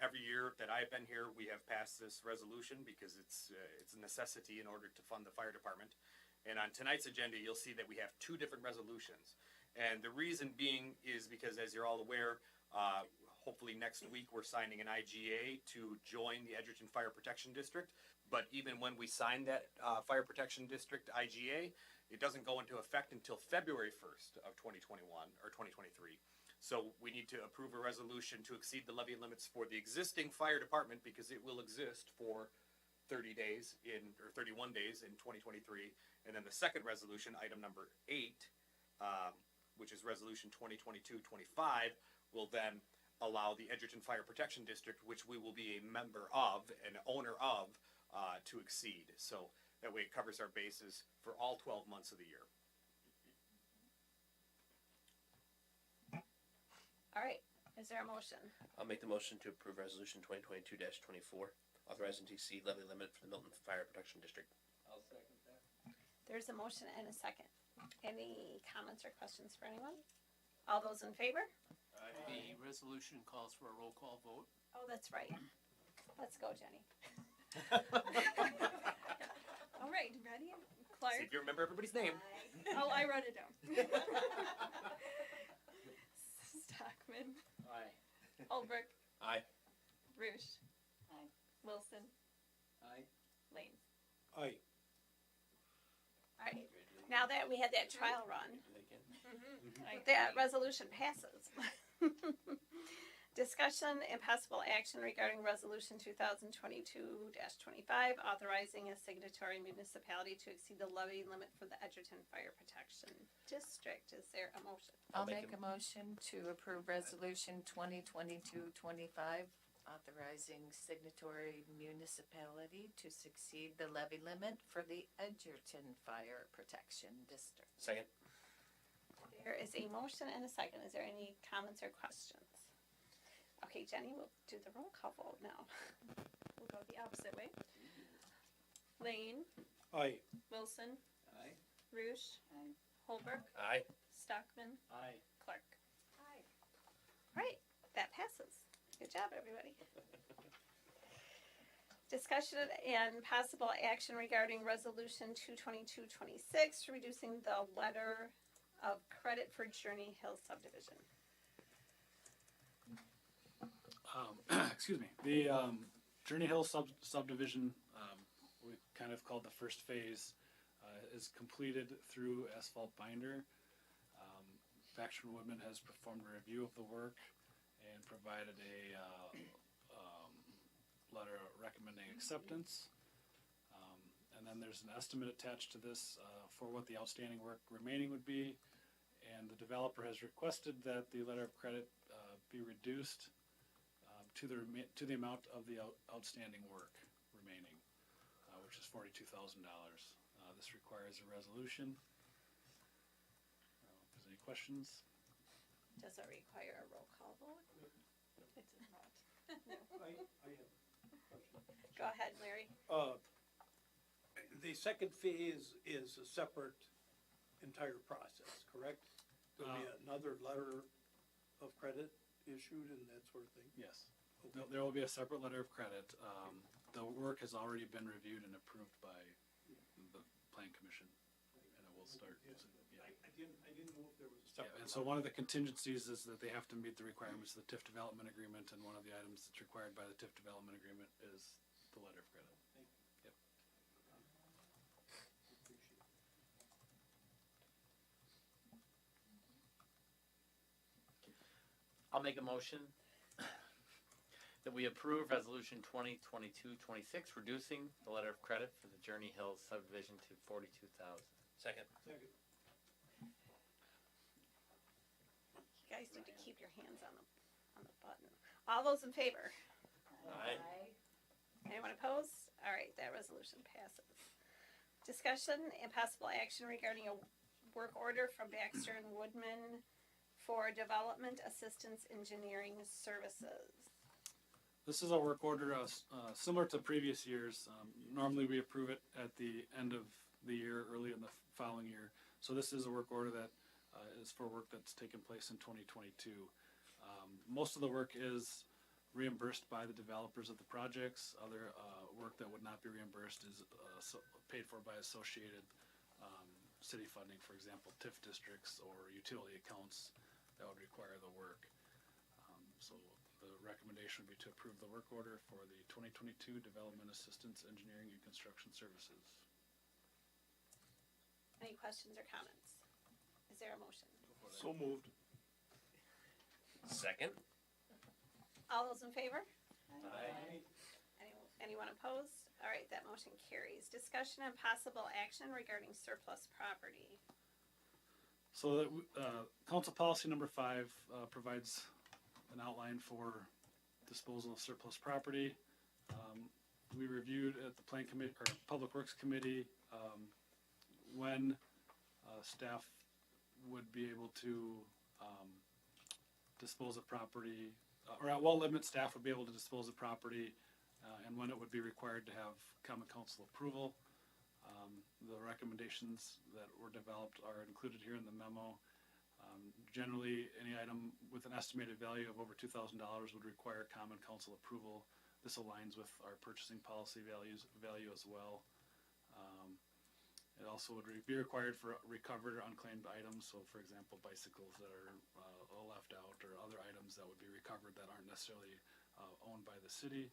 Every year that I've been here, we have passed this resolution because it's a necessity in order to fund the fire department. And on tonight's agenda, you'll see that we have two different resolutions. And the reason being is because, as you're all aware, hopefully next week we're signing an IGA to join the Edgerton Fire Protection District. But even when we sign that Fire Protection District IGA, it doesn't go into effect until February 1st of 2021 or 2023. So we need to approve a resolution to exceed the levy limits for the existing fire department because it will exist for 30 days or 31 days in 2023. And then the second resolution, item number 8, which is resolution 2022-25, will then allow the Edgerton Fire Protection District, which we will be a member of, an owner of, to exceed. So that way it covers our bases for all 12 months of the year. All right, is there a motion? I'll make the motion to approve resolution 2022-24, authorizing to exceed levy limit for the Milton Fire Protection District. I'll second that. There's a motion and a second. Any comments or questions for anyone? All those in favor? The resolution calls for a roll call vote. Oh, that's right. Let's go, Jenny. All right, ready? See Clark? if you remember everybody's name. Oh, I wrote it down. Stockman, Aye. Holbrook, Aye. Roosh. Aye. Wilson, Aye. Lane. Aye. All right, now that we had that trial run, I that agree. resolution passes. Discussion and possible action regarding resolution 2022-25, authorizing a signatory municipality to exceed the levy limit for the Edgerton Fire Protection District. Is there a motion? I'll I'll make make a motion to approve resolution 2022-25, authorizing signatory municipality to exceed the levy limit for the Edgerton Fire Protection District. Second. There is a motion and a second. Is there any comments or questions? Okay, Jenny, we'll do the roll call vote now. We'll go the opposite way. Lane, Aye. Wilson, Aye. Roosh. Aye. Holbrook, Aye. Stockman, Aye. Clark. Aye. Right, that passes. Good job, everybody. Discussion and possible action regarding resolution 222-26, reducing the letter of credit for Journey Hill subdivision. Excuse me, the Journey Hill subdivision, we kind of called the first phase, is completed through asphalt binder. Baxter Woodman has performed a review of the work and provided a letter recommending acceptance. And then there's an estimate attached to this for what the outstanding work remaining would be. And the developer has requested that the letter of credit be reduced to the amount of the outstanding work remaining, which is $42,000. This requires a resolution. If there's any questions? Does it require a roll call vote? It does not. Go ahead, Larry. The second phase is a separate entire process, correct? There'll be another letter of credit issued and that sort of thing? Yes. There will be a separate letter of credit. The work has already been reviewed and approved by the Plan Commission, and it will start. Yes. Yeah. I didn't know if there was a Yeah, separate. and so one of the contingencies is that they have to meet the requirements of the TIF development agreement, and one of the items that's required by the TIF development agreement is the letter of credit. Yep. I'll make a motion that we approve resolution 2022-26, reducing the letter of credit for the Journey Hills subdivision to $42,000. Second. Second. You guys need to keep your hands on the button. All those in favor? Aye. Anyone opposed? All right, that resolution passes. Discussion and possible action regarding a work order from Baxter and Woodman for Development Assistance Engineering Services. This is a work order similar to previous years. Normally we approve it at the end of the year, early in the following year. So this is a work order that is for work that's taken place in 2022. Most of the work is reimbursed by the developers of the projects. Other work that would not be reimbursed is paid for by associated city funding, for example, TIF districts or utility accounts that would require the work. So the recommendation would be to approve the work order for the 2022 Development Assistance Engineering and Construction Services. Any questions or comments? Is there a motion? So moved. Second. All those in favor? Aye. Anyone opposed? All right, that motion carries. Discussion and possible action regarding surplus property. So that council policy number 5 provides an outline for disposal of surplus property. We reviewed at the plan committee or public works committee when staff would be able to dispose of property, or at what limit staff would be able to dispose of property, and when it would be required to have common council approval. The recommendations that were developed are included here in the memo. Generally, any item with an estimated value of over $2,000 would require common council approval. This aligns with our purchasing policy value as well. It also would be required for recovered or unclaimed items. So, for example, bicycles that are left out, or other items that would be recovered that aren't necessarily owned by the city.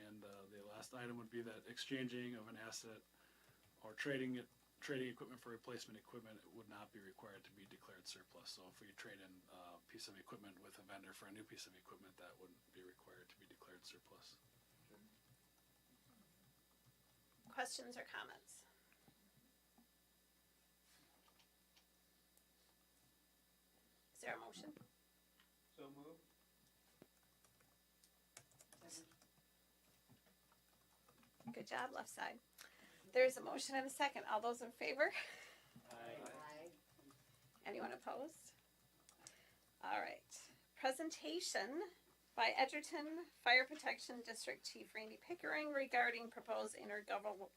And the last item would be that exchanging of an asset or trading equipment for replacement equipment would not be required to be declared surplus. So if we trade in a piece of equipment with a vendor for a new piece of equipment, that wouldn't be required to be declared surplus. Questions or comments? Is there a motion? So moved. Good job, left side. There's a motion and a second. All those in favor? Aye. Anyone opposed? All right. Presentation by Edgerton Fire Protection District Chief Randy Pickering regarding proposed intergovernmental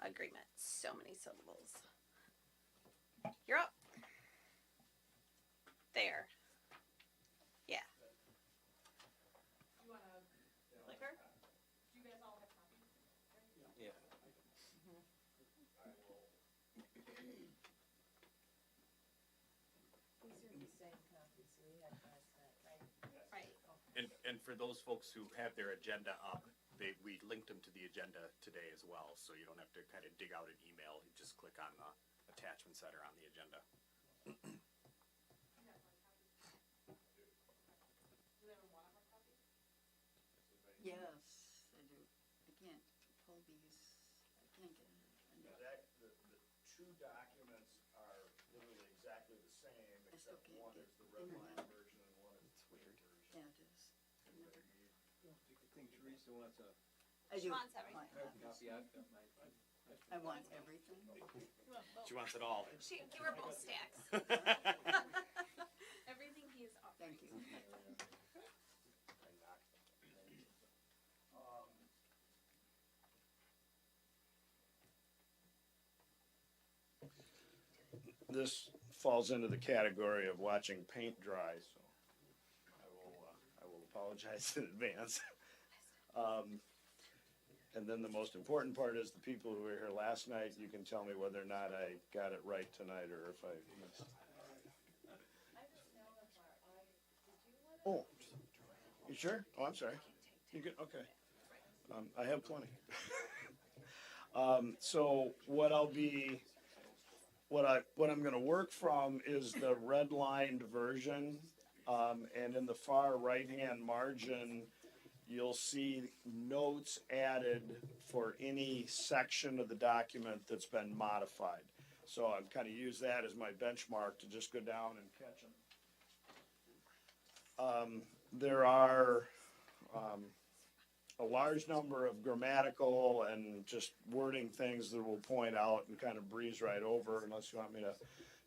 agreement. So many syllables. You're up. There. Yeah. Liquor? Yeah. These are the same copies we had last night, right? Right. And for those folks who have their agenda up, we linked them to the agenda today as well, so you don't have to kind of dig out an email. You just click on the attachments that are on the agenda. Yes, I do. I can't pull these, I can't get them. The two documents are literally exactly the same, I still except can't one get is the red line internet. version and one is the clear version. Yeah, it is. I never- I think Teresa wants a I She do. wants everything. copy. I've got my. I want everything. She wants it all. Give her both stacks. Everything he is offering. Thank you. This falls into the category of watching paint dry, so I will apologize in advance. And then the most important part is the people who were here last night, you can tell me whether or not I got it right tonight or if I missed. Oh, you sure? Oh, I'm sorry. You good? Okay. I have plenty. So what I'm gonna work from is the redlined version. And in the far right-hand margin, you'll see notes added for any section of the document that's been modified. So I'm kind of use that as my benchmark to just go down and catch them. there are a large number of grammatical and just wording things that we'll point out and kind of breeze right over unless you want me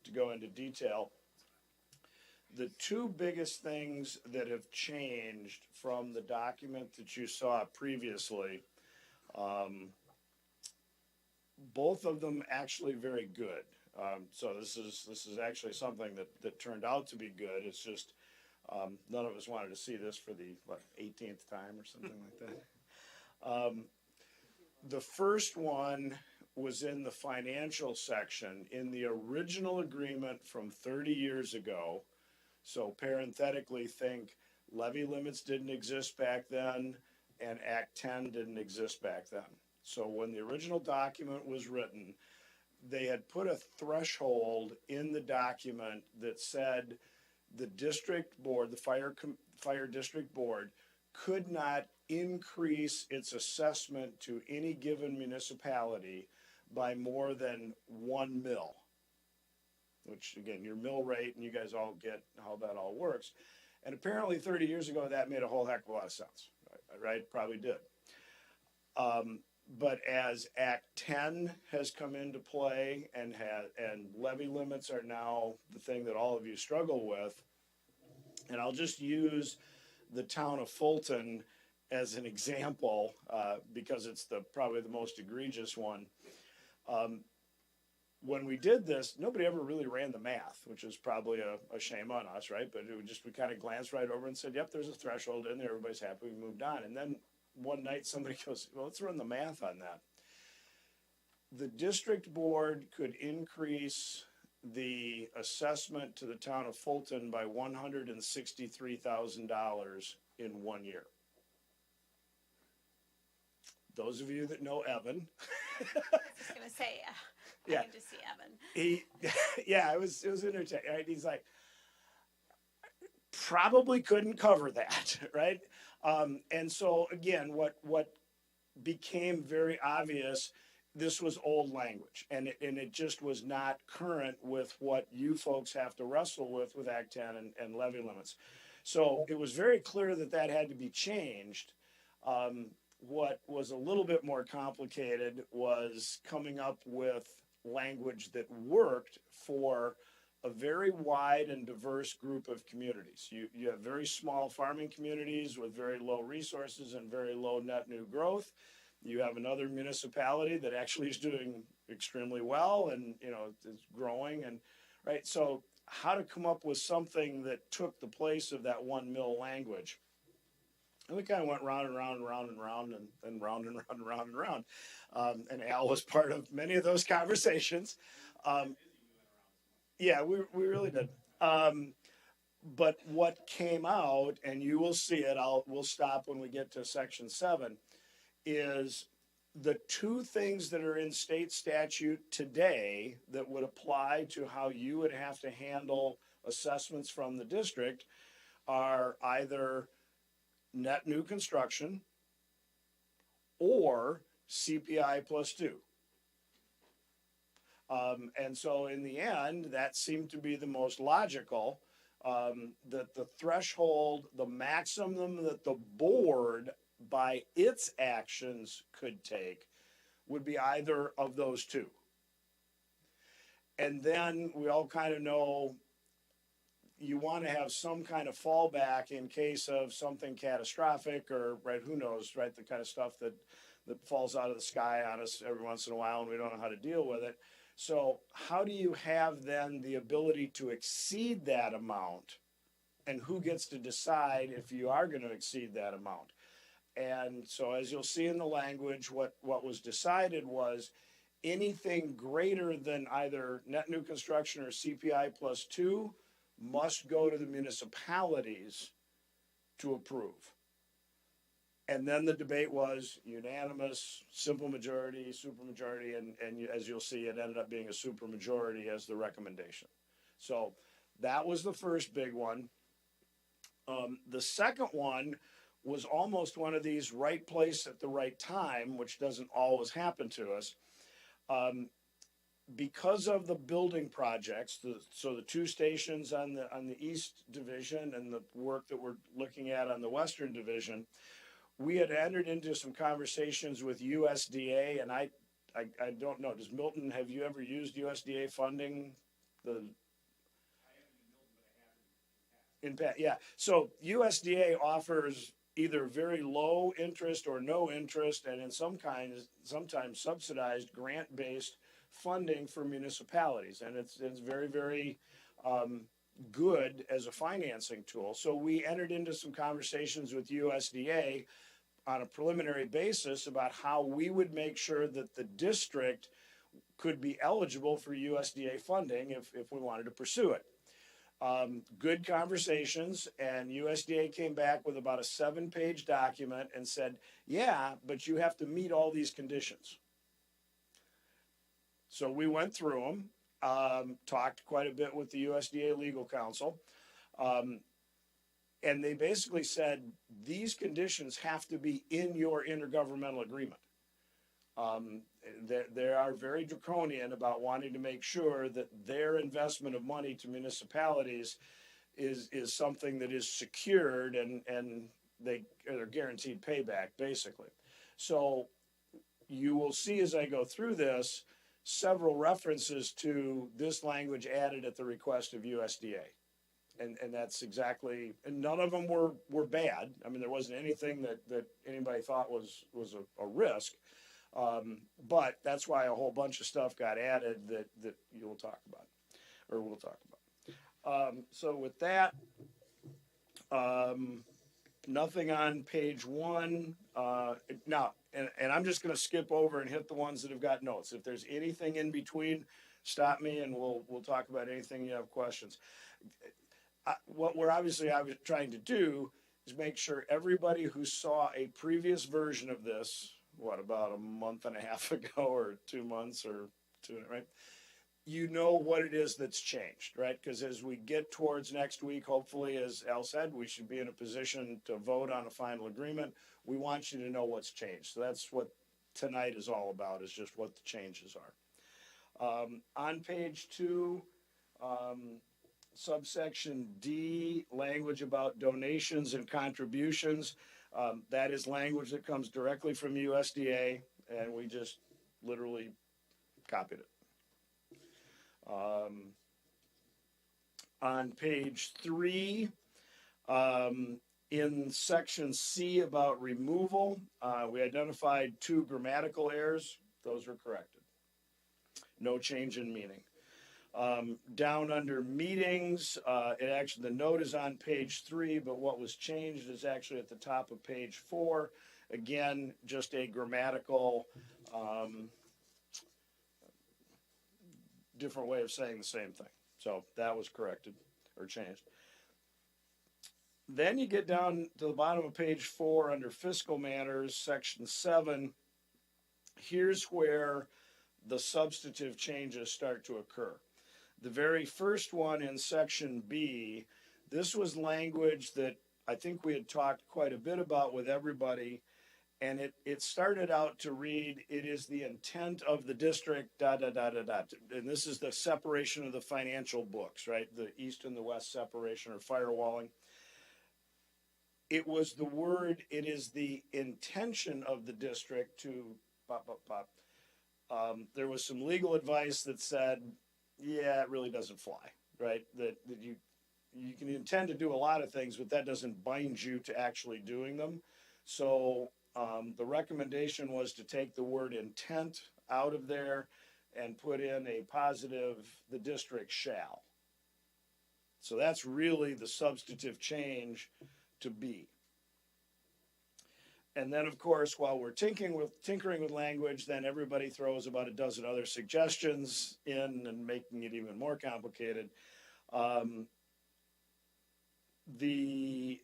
to go into detail. The two biggest things that have changed from the document that you saw previously, both of them actually very good. So this is actually something that turned out to be good. It's just none of us wanted to see this for the 18th time or something like that. The first one was in the financial section in the original agreement from 30 years ago. So parenthetically, think levy limits didn't exist back then and Act 10 didn't exist back then. So when the original document was written, they had put a threshold in the document that said the district board, the fire district board, could not increase its assessment to any given municipality by more than 1 mil. Which again, your mill rate, and you guys all get how that all works. And apparently 30 years ago, that made a whole heck of a lot of sense, right? Probably did. But as Act 10 has come into play and levy limits are now the thing that all of you struggle with, and I'll just use the town of Fulton as an example because it's probably the most egregious one. When we did this, nobody ever really ran the math, which is probably a shame on us, right? But we kind of glanced right over and said, yep, there's a threshold in there. Everybody's happy. We moved on. And then one night somebody goes, well, let's run the math on that. The district board could increase the assessment to the town of Fulton by $163,000 in 1 year. Those of you that know Evan. I was going to say, yeah. I need to see Evan. It was entertaining, right? He's like, probably couldn't cover that, right? And so again, what became very obvious, this was old language, and it just was not current with what you folks have to wrestle with Act 10 and levy limits. So it was very clear that had to be changed. What was a little bit more complicated was coming up with language that worked for a very wide and diverse group of communities. You have very small farming communities with very low resources and very low net new growth. You have another municipality that actually is doing extremely well and is growing, and right. So how to come up with something that took the place of that 1 mil language? And we kind of went round and round and round and round and round and round and round and round. And Al was part of many of those conversations. Yeah, we really did. But what came out, and you will see it, we'll stop when we get to section 7, is the two things that are in state statute today that would apply to how you would have to handle assessments from the district are either net new construction or CPI +2. And so in the end, that seemed to be the most logical, that the threshold, the maximum that the board by its actions could take would be either of those two. And then we all kind of know you want to have some kind of fallback in case of something catastrophic or, right, who knows, right, the kind of stuff that falls out of the sky on us every once in a while and we don't know how to deal with it. So how do you have then the ability to exceed that amount, and who gets to decide if you are going to exceed that amount? And so as you'll see in the language, what was decided was anything greater than either net new construction or CPI +2 must go to the municipalities to approve. And then the debate was unanimous, simple majority, supermajority, and as you'll see, it ended up being a supermajority as the recommendation. So that was the first big one. The second one was almost one of these right place at the right time, which doesn't always happen to us. because of the building projects, so the two stations on the East Division and the work that we're looking at on the Western Division, we had entered into some conversations with USDA, and I don't know. Does Milton, have you ever used USDA funding? Yeah. So USDA offers either very low interest or no interest, and in sometimes subsidized grant-based funding for municipalities, and it's very, very good as a financing tool. So we entered into some conversations with USDA on a preliminary basis about how we would make sure that the district could be eligible for USDA funding if we wanted to pursue it. Good conversations, and USDA came back with about a 7-page document and said, yeah, but you have to meet all these conditions. So we went through them, talked quite a bit with the USDA legal counsel, and they basically said these conditions have to be in your intergovernmental agreement. They are very draconian about wanting to make sure that their investment of money to municipalities is something that is secured and they're guaranteed payback, basically. So you will see as I go through this several references to this language added at the request of USDA. And that's exactly, and none of them were bad. I mean, there wasn't anything that anybody thought was a risk. But that's why a whole bunch of stuff got added that we'll talk about. So with that, nothing on page 1. Now, and I'm just going to skip over and hit the ones that have got notes. If there's anything in between, stop me and we'll talk about anything you have questions. What we're obviously trying to do is make sure everybody who saw a previous version of this, about a month and a half ago or 2 months or two, right? You know what it is that's changed, right? Because as we get towards next week, hopefully, as Al said, we should be in a position to vote on a final agreement. We want you to know what's changed. So that's what tonight is all about, is just what the changes are. On page 2, subsection D, language about donations and contributions. That is language that comes directly from USDA, and we just literally copied it. On page 3, in section C about removal, we identified 2 grammatical errors. Those were corrected. No change in meaning. Down under meetings, the note is on page 3, but what was changed is actually at the top of page 4. Again, just a grammatical, different way of saying the same thing. So that was corrected or changed. Then you get down to the bottom of page 4 under fiscal matters, section 7. Here's where the substantive changes start to occur. The very first one in section B, this was language that I think we had talked quite a bit about with everybody, and it started out to read, it is the intent of the district, and this is the separation of the financial books, right? The east and the west separation or firewalling. It was the word, it is the intention of the district to there was some legal advice that said, yeah, it really doesn't fly, right? That you can intend to do a lot of things, but that doesn't bind you to actually doing them. So the recommendation was to take the word intent out of there and put in a positive, the district shall. So that's really the substantive change to B. And then, of course, while we're tinkering with language, then everybody throws about a dozen other suggestions in and making it even more complicated. It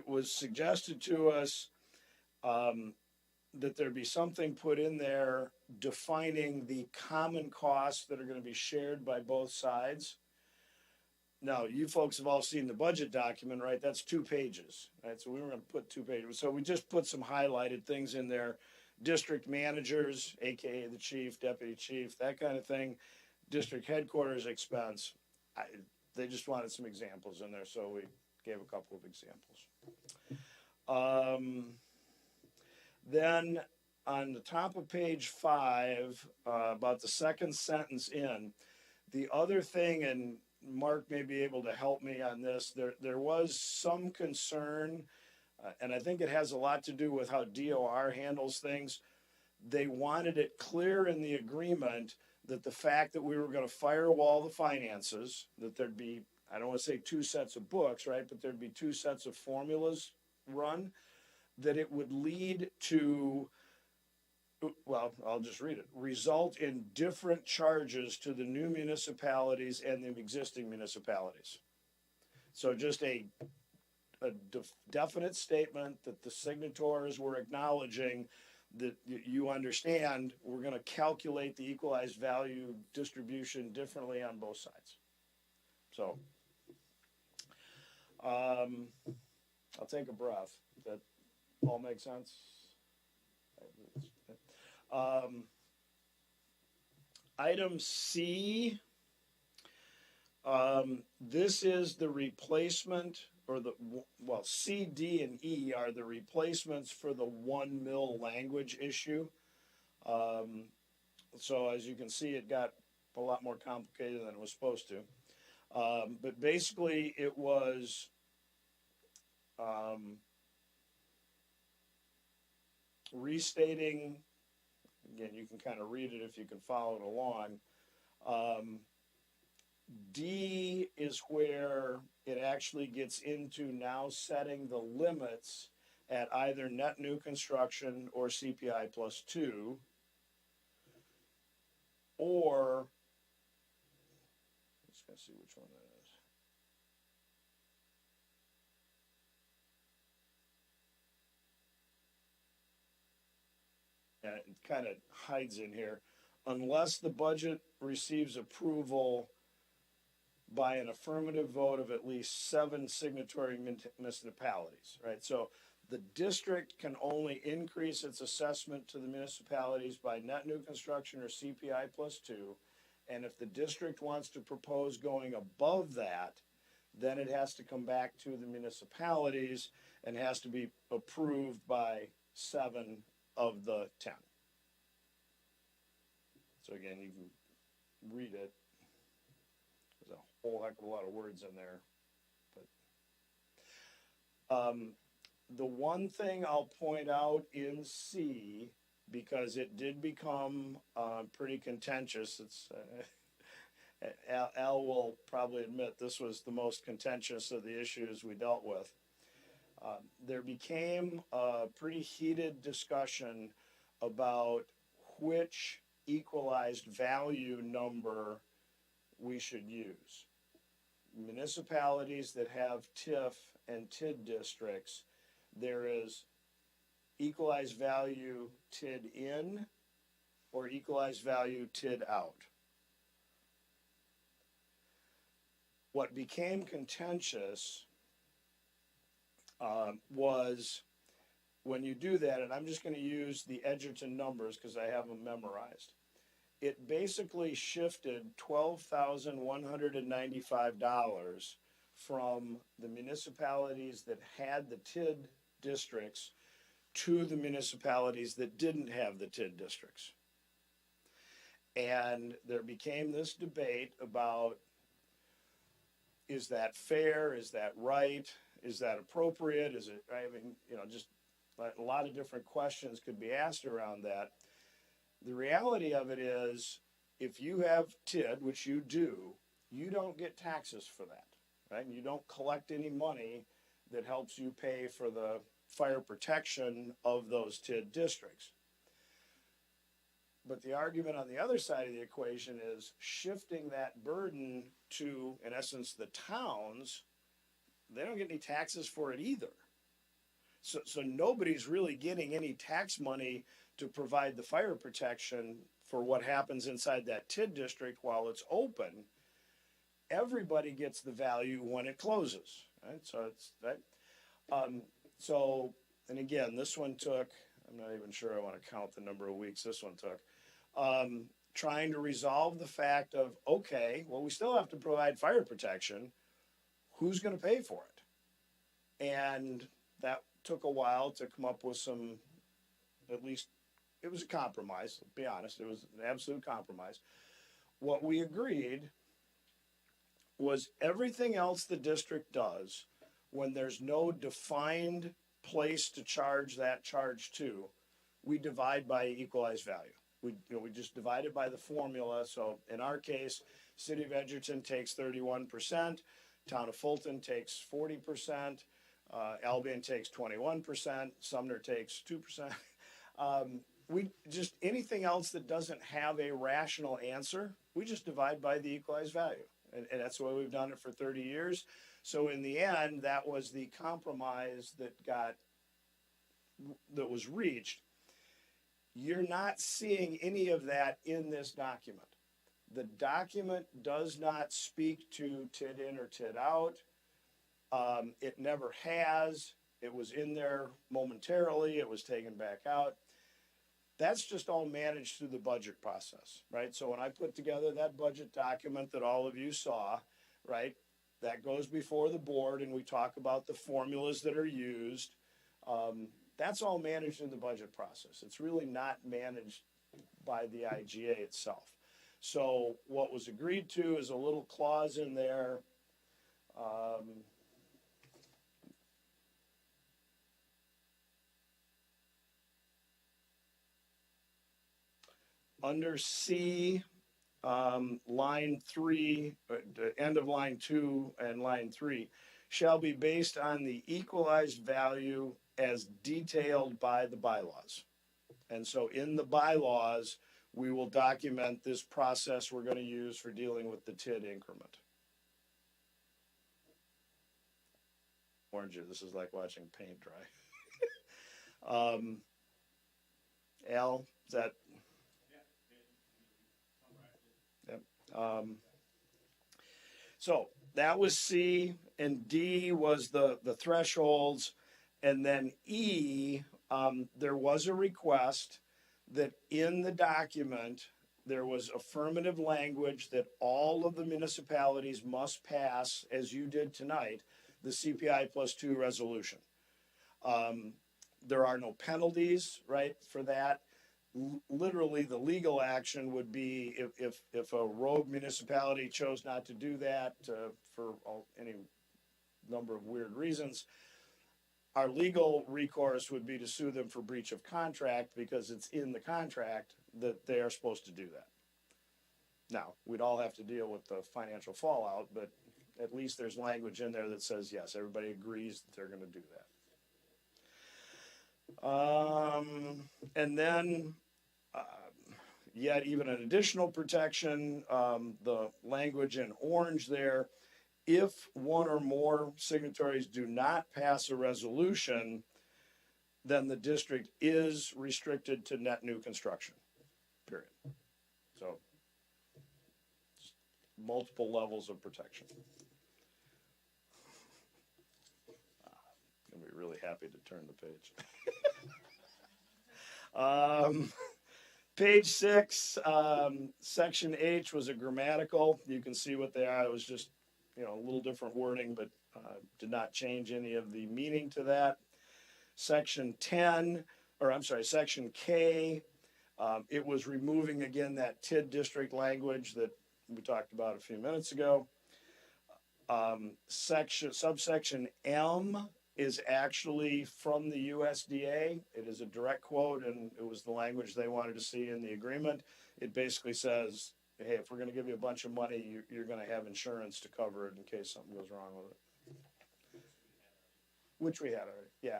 was suggested to us that there be something put in there defining the common costs that are going to be shared by both sides. Now, you folks have all seen the budget document, right? That's 2 pages, right? So we were going to put 2 pages. So we just put some highlighted things in there district managers, AKA the chief, deputy chief, that kind of thing, district headquarters expense. They just wanted some examples in there, so we gave a couple of examples. Then on the top of page 5, about the second sentence in, the other thing, and Mark may be able to help me on this, there was some concern, and I think it has a lot to do with how DOR handles things. They wanted it clear in the agreement that the fact that we were going to firewall the finances, that there'd be, I don't want to say 2 sets of books, right, but there'd be 2 sets of formulas run, that it would lead to, well, I'll just read it, result in different charges to the new municipalities and the existing municipalities. So just a definite statement that the signatories were acknowledging that you understand we're going to calculate the equalized value distribution differently on both sides. So I'll take a breath. That all makes sense? Item C, this is the replacement, or the, well, C, D, and E are the replacements for the 1 mil language issue. So as you can see, it got a lot more complicated than it was supposed to. But basically it was restating, again, you can kind of read it if you can follow it along. D is where it actually gets into now setting the limits at either net new construction or CPI plus 2, or, let's go see which one that is. Yeah, it kind of hides in here. Unless the budget receives approval by an affirmative vote of at least 7 signatory municipalities, right? So the district can only increase its assessment to the municipalities by net new construction or CPI plus 2. And if the district wants to propose going above that, then it has to come back to the municipalities and has to be approved by 7 of the 10. So again, you can read it. There's a whole heck of a lot of words in there. But the one thing I'll point out in C, because it did become pretty contentious, it's Al will probably admit this was the most contentious of the issues we dealt with. There became a pretty heated discussion about which equalized value number we should use. Municipalities that have TIF and TID districts, there is equalized value TID in or equalized value TID out. What became contentious was when you do that, and I'm just going to use the Edgerton numbers because I have them memorized. It basically shifted $12,195 from the municipalities that had the TID districts to the municipalities that didn't have the TID districts. And there became this debate about, is that fair? Is that right? Is that appropriate? Is it, I mean, you know, just a lot of different questions could be asked around that. The reality of it is, if you have TID, which you do, you don't get taxes for that, right? You don't collect any money that helps you pay for the fire protection of those TID districts. But the argument on the other side of the equation is shifting that burden to, in essence, the towns. They don't get any taxes for it either. So nobody's really getting any tax money to provide the fire protection for what happens inside that TID district while it's open. Everybody gets the value when it closes, right? So it's that. So, and again, this one took, I'm not even sure I want to count the number of weeks this one took. Trying to resolve the fact of, okay, well, we still have to provide fire protection. Who's going to pay for it? And that took a while to come up with some, at least it was a compromise, to be honest. It was an absolute compromise. What we agreed was everything else the district does when there's no defined place to charge that charge to, we divide by equalized value. We just divide it by the formula. So in our case, City of Edgerton takes 31%, Town of Fulton takes 40%, Albion takes 21%, Sumner takes 2%. We just, anything else that doesn't have a rational answer, we just divide by the equalized value. And that's the way we've done it for 30 years. So in the end, that was the compromise that was reached. You're not seeing any of that in this document. The document does not speak to TID in or TID out. It never has. It was in there momentarily. It was taken back out. That's just all managed through the budget process, right? So when I put together that budget document that all of you saw, right, that goes before the board and we talk about the formulas that are used. That's all managed in the budget process. It's really not managed by the IGA itself. So what was agreed to is a little clause in there. Under C, line 3, the end of line 2 and line 3, shall be based on the equalized value as detailed by the bylaws. And so in the bylaws, we will document this process we're going to use for dealing with the TID increment. Warned you, this is like watching paint dry. Al, is that? Yep. So that was C, and D was the thresholds. And then E, there was a request that in the document, there was affirmative language that all of the municipalities must pass, as you did tonight, the CPI +2 resolution. There are no penalties, right, for that. Literally, the legal action would be if a rogue municipality chose not to do that for any number of weird reasons, our legal recourse would be to sue them for breach of contract because it's in the contract that they are supposed to do that. Now, we'd all have to deal with the financial fallout, but at least there's language in there that says, yes, everybody agrees that they're going to do that. And then yet even an additional protection, the language in orange there, if one or more signatories do not pass a resolution, then the district is restricted to net new construction, period. So multiple levels of protection. I'm going to be really happy to turn the page. Page 6, section H was a grammatical. You can see what they are. It was just, a little different wording, but did not change any of the meaning to that. Section K, it was removing again that TID district language that we talked about a few minutes ago. Subsection M is actually from the USDA. It is a direct quote, and it was the language they wanted to see in the agreement. It basically says, hey, if we're going to give you a bunch of money, you're going to have insurance to cover it in case something goes wrong with it. Which we had already. Yeah.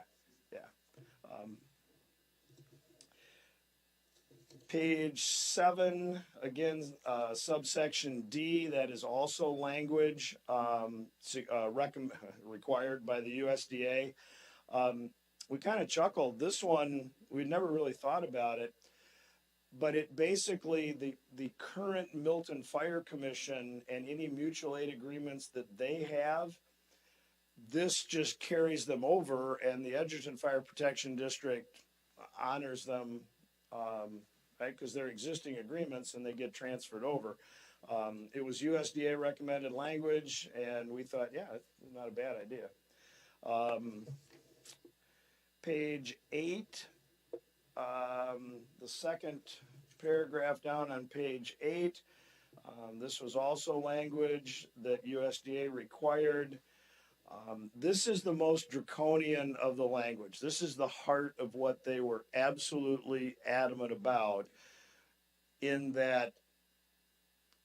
Page 7, again, subsection D, that is also language required by the USDA. We kind of chuckled. This one, we never really thought about it, but it basically, the current Milton Fire Commission and any mutual aid agreements that they have, this just carries them over, and the Edgerton Fire Protection District honors them, right? Because they're existing agreements and they get transferred over. It was USDA recommended language, and we thought, yeah, it's not a bad idea. Page 8, the second paragraph down on page 8. This was also language that USDA required. This is the most draconian of the language. This is the heart of what they were absolutely adamant about, in that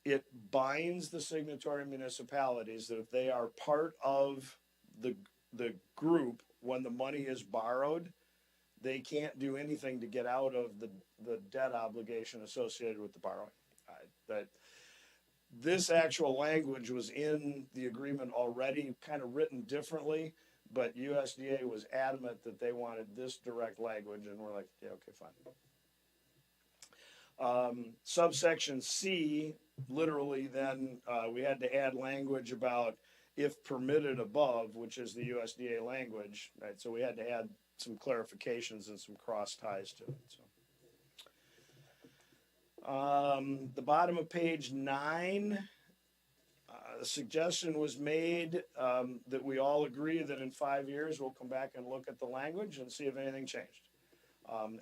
it binds the signatory municipalities that if they are part of the group when the money is borrowed, they can't do anything to get out of the debt obligation associated with the borrowing. That this actual language was in the agreement already, kind of written differently, but USDA was adamant that they wanted this direct language, and we're like, yeah, okay, fine. Subsection C, literally then we had to add language about if permitted above, which is the USDA language, right? So we had to add some clarifications and some cross ties to it. So. The bottom of page 9, a suggestion was made that we all agree that in 5 years we'll come back and look at the language and see if anything changed.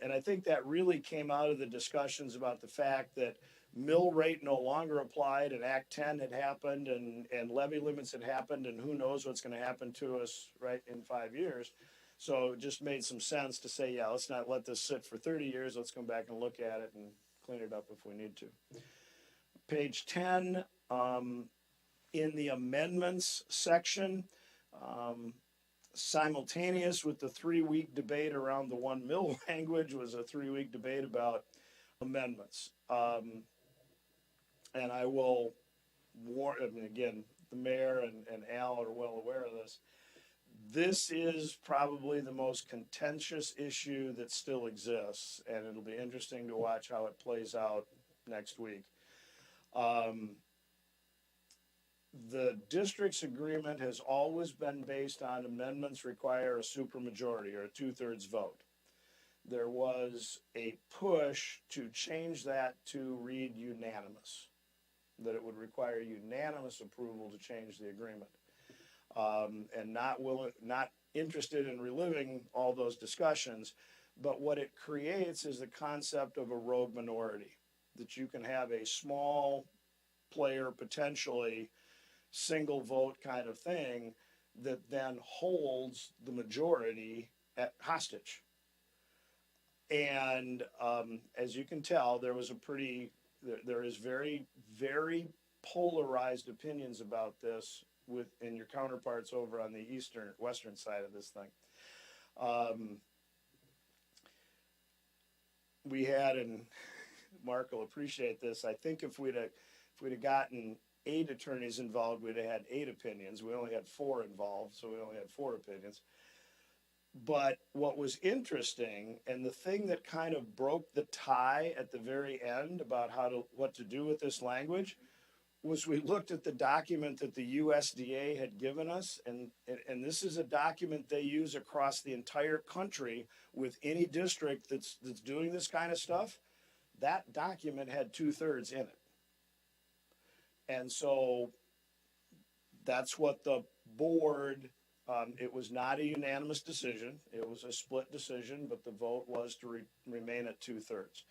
And I think that really came out of the discussions about the fact that mill rate no longer applied and Act 10 had happened and levy limits had happened, and who knows what's going to happen to us right in 5 years. So it just made some sense to say, yeah, let's not let this sit for 30 years. Let's come back and look at it and clean it up if we need to. Page 10, in the amendments section, simultaneous with the 3-week debate around the 1 mill language was a 3-week debate about amendments. And I will warn, I mean, again, the mayor and Al are well aware of this. This is probably the most contentious issue that still exists, and it'll be interesting to watch how it plays out next week. The district's agreement has always been based on amendments require a supermajority or a 2/3 vote. There was a push to change that to read unanimous, that it would require unanimous approval to change the agreement. And not interested in reliving all those discussions, but what it creates is the concept of a rogue minority, that you can have a small player, potentially single vote kind of thing, that then holds the majority at hostage. And as you can tell, there is very, very polarized opinions about this in your counterparts over on the western side of this thing. We had, and Mark will appreciate this, I think if we'd have gotten 8 attorneys involved, we'd have had 8 opinions. We only had 4 involved, so we only had 4 opinions. But what was interesting, and the thing that kind of broke the tie at the very end about what to do with this language, was we looked at the document that the USDA had given us, and this is a document they use across the entire country with any district that's doing this kind of stuff. That document had 2/3 in it. And so that's what the board, it was not a unanimous decision. It was a split decision, but the vote was to remain at 2/3.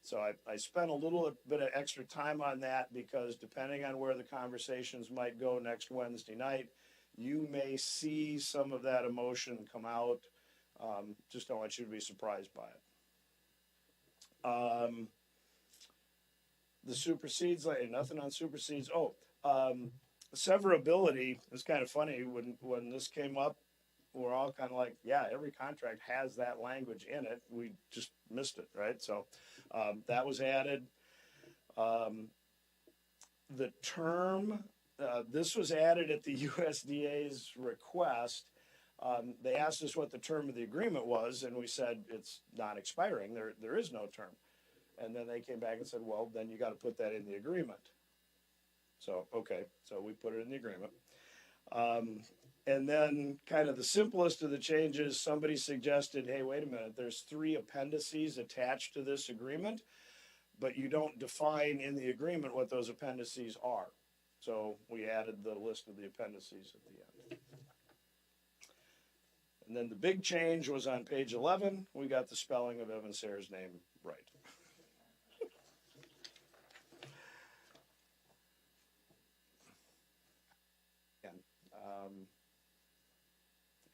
So I spent a little bit of extra time on that because depending on where the conversations might go next Wednesday night, you may see some of that emotion come out. Just don't want you to be surprised by it. The supersedes, nothing on supersedes. Severability is kind of funny. When this came up, we're all kind of like, yeah, every contract has that language in it. We just missed it, right? So that was added. The term, this was added at the USDA's request. They asked us what the term of the agreement was, and we said it's not expiring. There is no term. And then they came back and said, well, then you got to put that in the agreement. So, okay, so we put it in the agreement. And then kind of the simplest of the changes, somebody suggested, hey, wait a minute, there's 3 appendices attached to this agreement, but you don't define in the agreement what those appendices are. So we added the list of the appendices at the end. And then the big change was on page 11, we got the spelling of Evan Sayre's name right. And,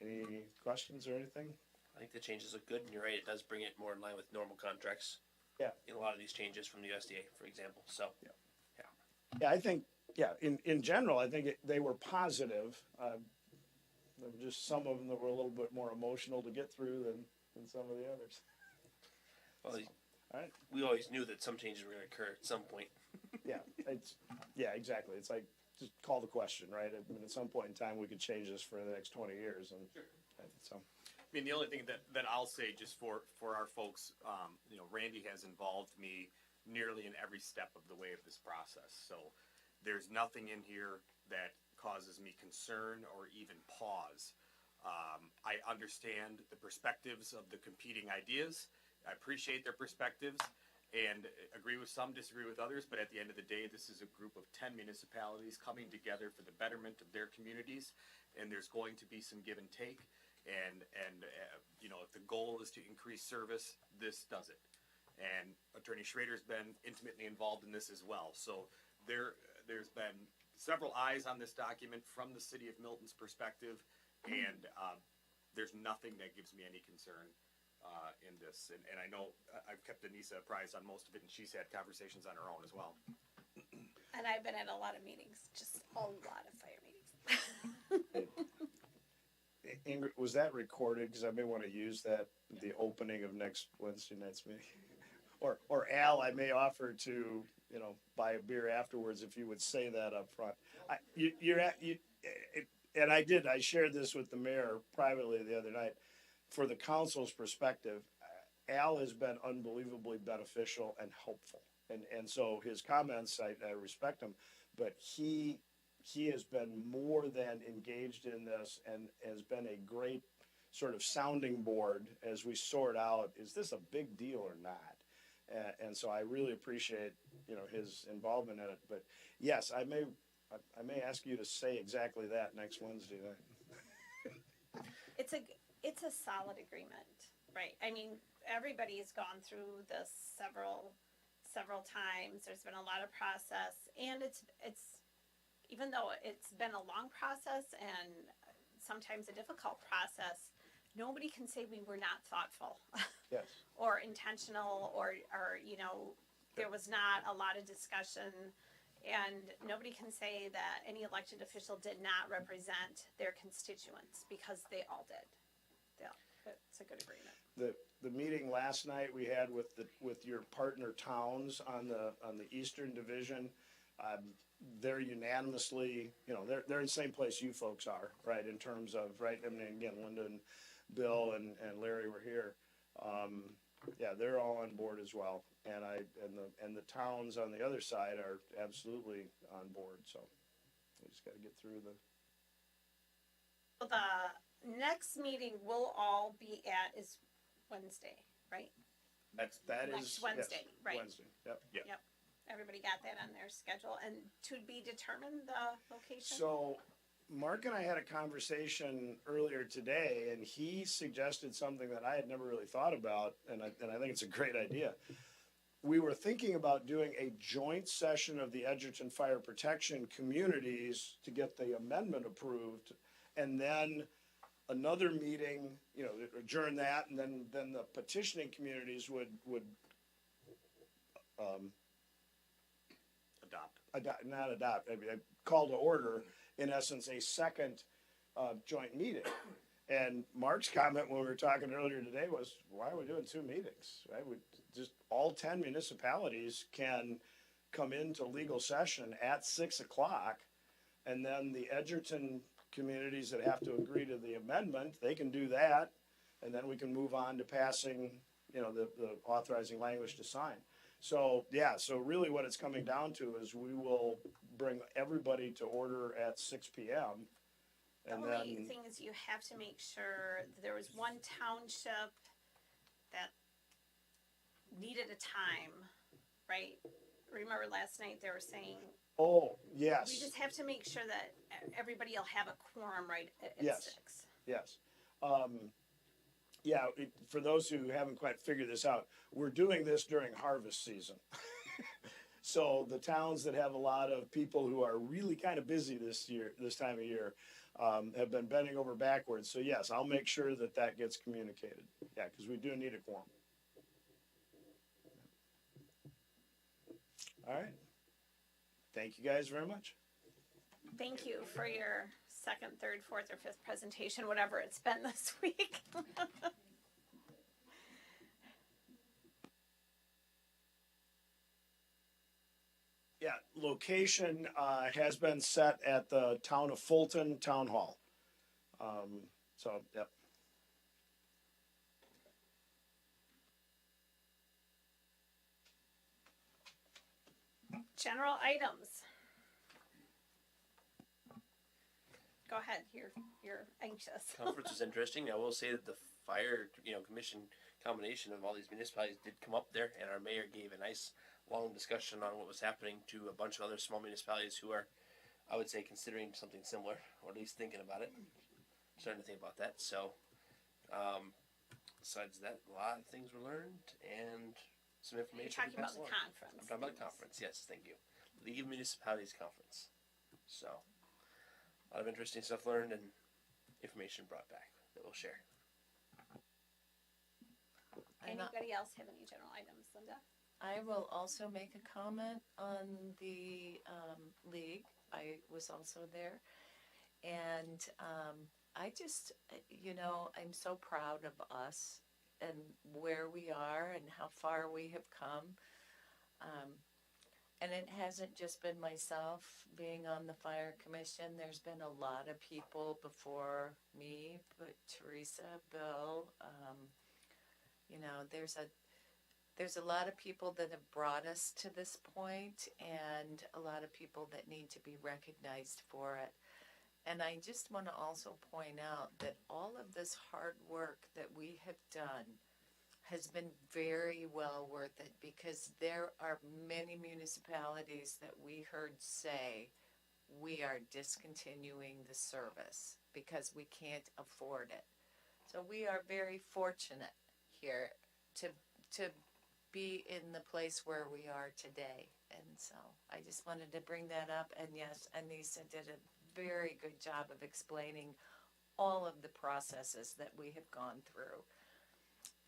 any questions or anything? I think the changes look good, and you're right, it does bring it more in line with normal contracts. Yeah. In a lot of these changes from the USDA, for example, so. Yeah, I think, yeah, in general, I think they were positive. There were just some of them that were a little bit more emotional to get through than some of the others. Well, All right. we always knew that some changes were gonna occur at some point. Yeah, exactly. It's like, just call the question, right? I mean, at some point in time, we could change this for the next 20 years and so. I mean, the only thing that I'll say just for our folks, Randy has involved me nearly in every step of the way of this process. So there's nothing in here that causes me concern or even pause. I understand the perspectives of the competing ideas. I appreciate their perspectives and agree with some, disagree with others. But at the end of the day, this is a group of 10 municipalities coming together for the betterment of their communities. And there's going to be some give and take. And if the goal is to increase service, this does it. And Attorney Schrader's been intimately involved in this as well. So there's been several eyes on this document from the city of Milton's perspective, and there's nothing that gives me any concern in this. And I know I've kept Anissa apprised on most of it, and she's had conversations on her own as well. And I've been at a lot of meetings, just a lot of fire meetings. Ingrid, was that recorded? Because I may want to use that at the opening of next Wednesday night's meeting. Or Al, I may offer to, buy a beer afterwards if you would say that up front. And I shared this with the mayor privately the other night. For the council's perspective, Al has been unbelievably beneficial and helpful. And so his comments, I respect him, but he has been more than engaged in this and has been a great sort of sounding board as we sort out, is this a big deal or not? And so I really appreciate, his involvement in it. But yes, I may ask you to say exactly that next Wednesday night. It's a solid agreement, right? I mean, everybody's gone through this several times. There's been a lot of process, and it's even though it's been a long process and sometimes a difficult process, nobody can say we were not thoughtful. Yes. Or intentional, or there was not a lot of discussion, and nobody can say that any elected official did not represent their constituents, because they all did. Yeah, it's a good agreement. The meeting last night we had with your partner towns on the Eastern Division, they're unanimously, they're in the same place you folks are, right, in terms of, right, I mean, again, Linda and Bill and Larry were here. Yeah, they're all on board as well, and the towns on the other side are absolutely on board, so we just gotta get through The next meeting we'll all be at is Wednesday, right? that is. Next Wednesday, yes, right. Wednesday, yep. Yep. Everybody got that on their schedule, and to be determined the location? So Mark and I had a conversation earlier today, and he suggested something that I had never really thought about, and I think it's a great idea. We were thinking about doing a joint session of the Edgerton Fire Protection communities to get the amendment approved, and then another meeting, adjourn that, and then the petitioning communities would call to order, in essence, a second joint meeting. And Mark's comment when we were talking earlier today was, why are we doing 2 meetings, right? We just, all 10 municipalities can come into legal session at 6 o'clock, and then the Edgerton communities that have to agree to the amendment, they can do that, and then we can move on to passing, the authorizing language to sign. So, yeah, so really what it's coming down to is we will bring everybody to order at 6 p.m. The And only then, thing is you have to make sure that there was one township that needed a time, right? Remember last night they were saying, oh, we yes, just have to make sure that everybody will have a quorum right at Yes. 6. yes. Yeah, for those who haven't quite figured this out, we're doing this during harvest season. So the towns that have a lot of people who are really kind of busy this time of year, have been bending over backwards. So yes, I'll make sure that that gets communicated. Yeah, because we do need a quorum. All right. Thank you guys very much. Thank you for your second, third, fourth, or fifth presentation, whatever it's been this week. Yeah, location has been set at the town of Fulton Town Hall. So, yep. General items. Go ahead, you're anxious. Conference was interesting. I will say that the fire, commission combination of all these municipalities did come up there, and our mayor gave a nice long discussion on what was happening to a bunch of other small municipalities who are, I would say, considering something similar, or at least thinking about it. Starting to think about that. So, besides that, a lot of things were learned and some You're information. talking we about passed the along. conference. I'm talking about the conference. Yes, thank you. League of Municipalities Conference. So, a lot of interesting stuff learned and information brought back that we'll share. Anybody else have any general items, Linda? I will also make a comment on the league. I was also there. And I just, I'm so proud of us and where we are and how far we have come. And it hasn't just been myself being on the fire commission. There's been a lot of people before me, but Teresa, Bill, there's a lot of people that have brought us to this point and a lot of people that need to be recognized for it. And I just want to also point out that all of this hard work that we have done has been very well worth it, because there are many municipalities that we heard say we are discontinuing the service because we can't afford it. So we are very fortunate here to be in the place where we are today. And so I just wanted to bring that up. And yes, Anissa did a very good job of explaining all of the processes that we have gone through.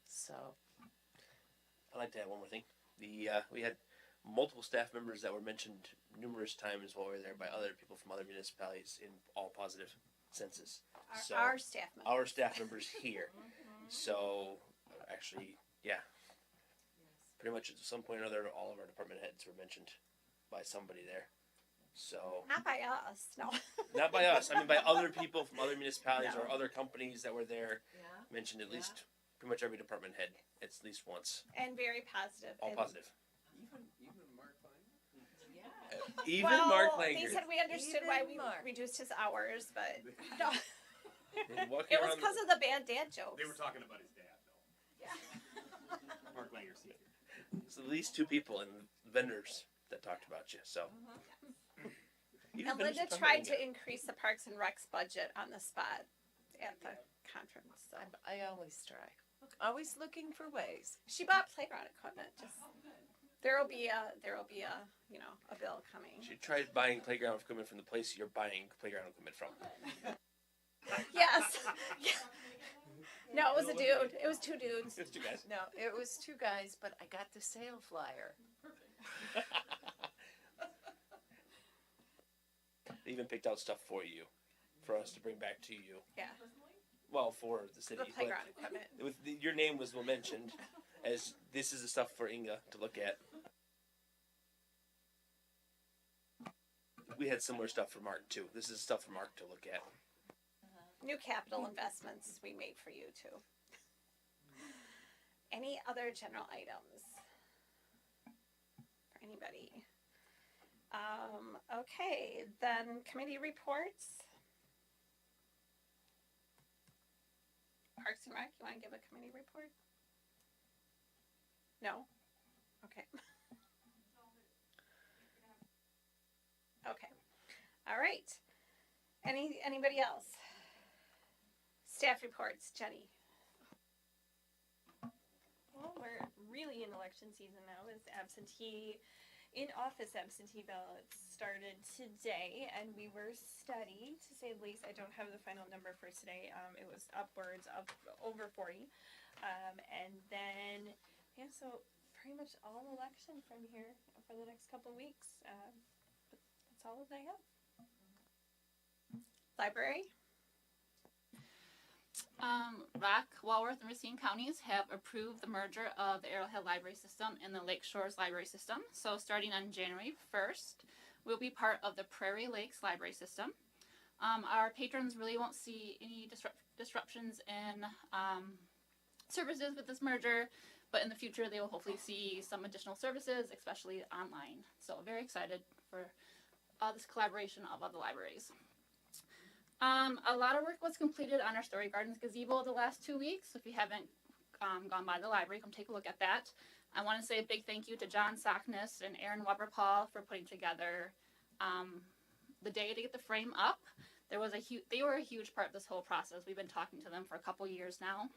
So I'd like to add one more thing. We had multiple staff members that were mentioned numerous times while we were there by other people from other municipalities in all positive senses. Our staff members. Our staff members here. So, actually, yeah. Pretty much at some point or another, all of our department heads were mentioned by somebody there. So. Not by us, no. Not by us. I mean, by other people from other municipalities No. or other companies that were there. yeah. Mentioned at least pretty much every department head at least once. And very positive. All And- positive. Even Mark Langer? Yeah. Even well, Mark Langer. They said we understood why we Even Mark. reduced his hours, but no. Walking It was around because of the bad dad jokes. They were talking about his dad, though. Yeah. Mark Langer's here. So at least two people and vendors that talked about you. So. Even And vendors Linda that tried talked to increase the Parks and Recs budget on the spot at the conference. So I always try. Always looking for ways. she bought playground equipment. Just there'll be a a bill coming. She tried buying playground equipment from the place you're buying playground equipment from. Yes. No, it was a dude. It was two dudes. It's two guys. No, it was two guys, but I got the sale flyer. They even picked out stuff for you, for us to bring back to you. Yeah. Well, for the city. The but playground equipment. your name was mentioned as this is the stuff for Inga to look at. We had similar stuff for Mark too. This is stuff for Mark to look at. New capital investments we made for you too. Any other general items for anybody? Okay, then committee reports. Parks and Rec, you want to give a committee report? No? Okay. Okay. All right. Anybody else? Staff reports, Jenny. Well, we're really in election season now as in-office absentee ballots started today, and we were steady, to say the least. I don't have the final number for today. It was upwards of over 40. And then, yeah, so pretty much all election from here for the next couple weeks. But that's all that I have. Library. Rock, Walworth, and Racine counties have approved the merger of the Arrowhead Library System and the Lake Shores Library System. So starting on January 1st, we'll be part of the Prairie Lakes Library System. Our patrons really won't see any disruptions in services with this merger, but in the future they will hopefully see some additional services, especially online. So very excited for this collaboration of other libraries. A lot of work was completed on our Story Gardens gazebo the last 2 weeks. So if you haven't gone by the library, come take a look at that. I want to say a big thank you to John Sockness and Aaron Weber-Paul for putting together the day to get the frame up. They were a huge part of this whole process. We've been talking to them for a couple years now.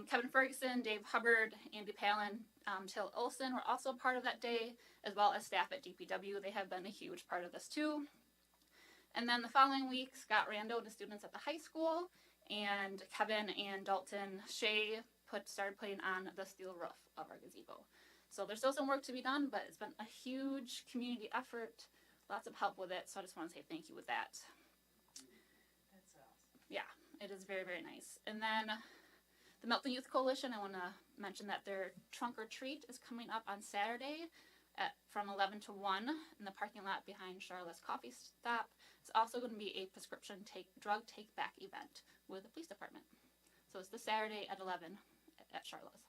Kevin Ferguson, Dave Hubbard, Andy Palin, Till Olson were also part of that day, as well as staff at DPW. They have been a huge part of this too. And then the following week, Scott Rando, the students at the high school, and Kevin and Dalton Shea started putting on the steel roof of our gazebo. So there's still some work to be done, but it's been a huge community effort, lots of help with it. So I just want to say thank you with that. That's awesome. Yeah, it is very, very nice. And then the Milton Youth Coalition, I want to mention that their trunk or treat is coming up on Saturday from 11 to 1 in the parking lot behind Charlotte's Coffee Stop. It's also going to be a prescription drug take-back event with the police department. So it's this Saturday at 11 at Charlotte's.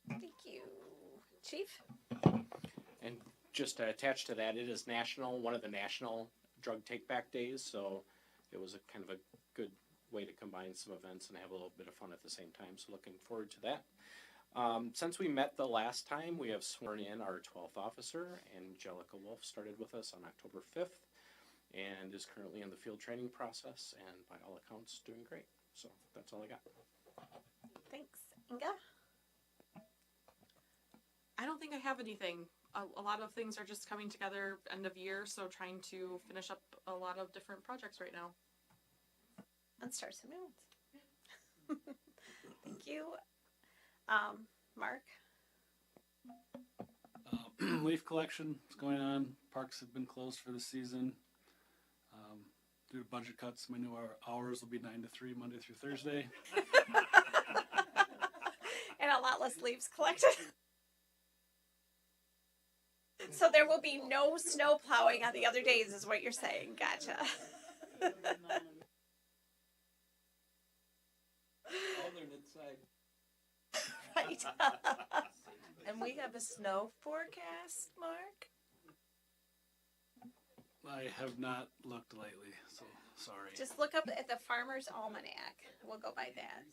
Thank you. Chief? And just attached to that, it is one of the national drug take-back days, so it was a kind of a good way to combine some events and have a little bit of fun at the same time, so looking forward to that. Since we met the last time, we have sworn in our 12th officer. Angelica Wolf started with us on October 5th and is currently in the field training process and by all accounts doing great. So that's all I got. Thanks. Inga? I don't think I have anything. A lot of things are just coming together end of year, so trying to finish up a lot of different projects right now. And start some new ones. Thank you. Mark? Leaf collection is going on. Parks have been closed for the season. Due to budget cuts, my new hours will be 9 to 3, Monday through Thursday. And a lot less leaves collected. So there will be no snow plowing on the other days is what you're saying. Gotcha. Right. And we have a snow forecast, Mark? I have not looked lately, so sorry. Just look up at the Farmer's Almanac. We'll go by that.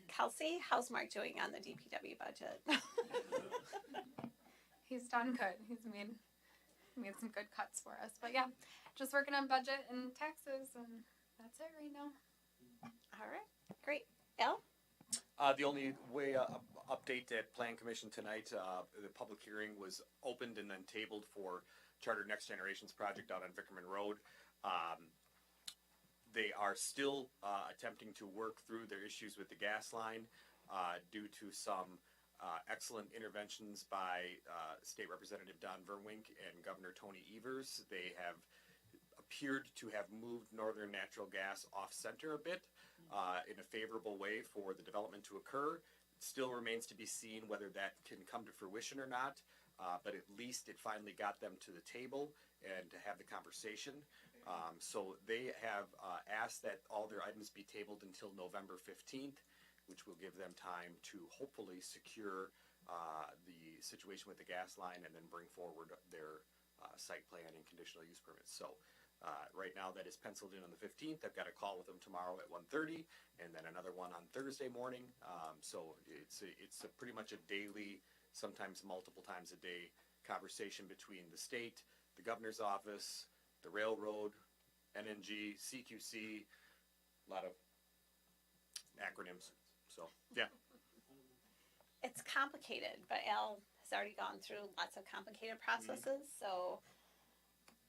Kelsey, how's Mark doing on the DPW budget? He's done good. He's made some good cuts for us. But yeah, just working on budget and taxes, and that's it right now. All right, great. Elle? The only way update at Plan Commission tonight, the public hearing was opened and then tabled for Charter Next Generations project out on Vickerman Road. They are still attempting to work through their issues with the gas line due to some excellent interventions by State Representative Don Verwink and Governor Tony Evers. They have appeared to have moved Northern Natural Gas off-center a bit in a favorable way for the development to occur. It still remains to be seen whether that can come to fruition or not, but at least it finally got them to the table and to have the conversation. So they have asked that all their items be tabled until November 15th, which will give them time to hopefully secure the situation with the gas line and then bring forward their site plan and conditional use permits. So Right now, that is penciled in on the 15th. I've got a call with them tomorrow at 1:30, and then another one on Thursday morning. So it's pretty much a daily, sometimes multiple times a day, conversation between the state, the governor's office, the railroad, NNG, CQC, a lot of acronyms. So yeah. It's complicated, but Al has already gone through lots of complicated processes, so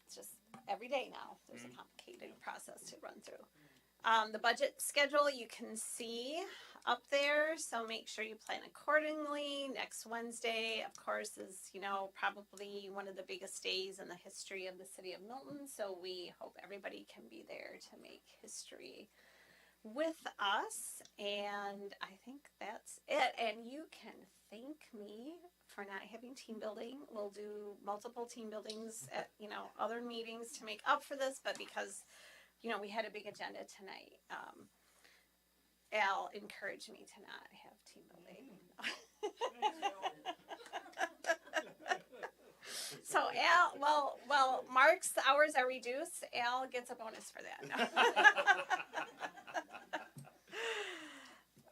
it's just every day now there's a complicated process to run through. The budget schedule you can see up there, so make sure you plan accordingly. Next Wednesday, of course, is, you know, probably one of the biggest days in the history of the city of Milton, so we hope everybody can be there to make history with us. And I think that's it. And you can thank me for not having team building. We'll do multiple team buildings at, you know, other meetings to make up for this, but because, you know, we had a big agenda tonight, Al encouraged me to not have team building. So Al, well, Mark's hours are reduced. Al gets a bonus for that.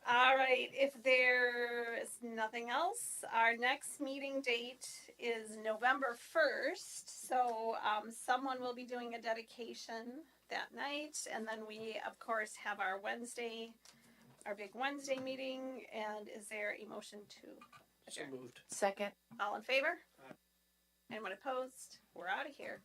All right, if there is nothing else, our next meeting date is November 1st. So someone will be doing a dedication that night. And then we, of course, have our big Wednesday meeting. And is there a motion to adjourn? So moved. Second. All in favor? Anyone opposed? We're out of here.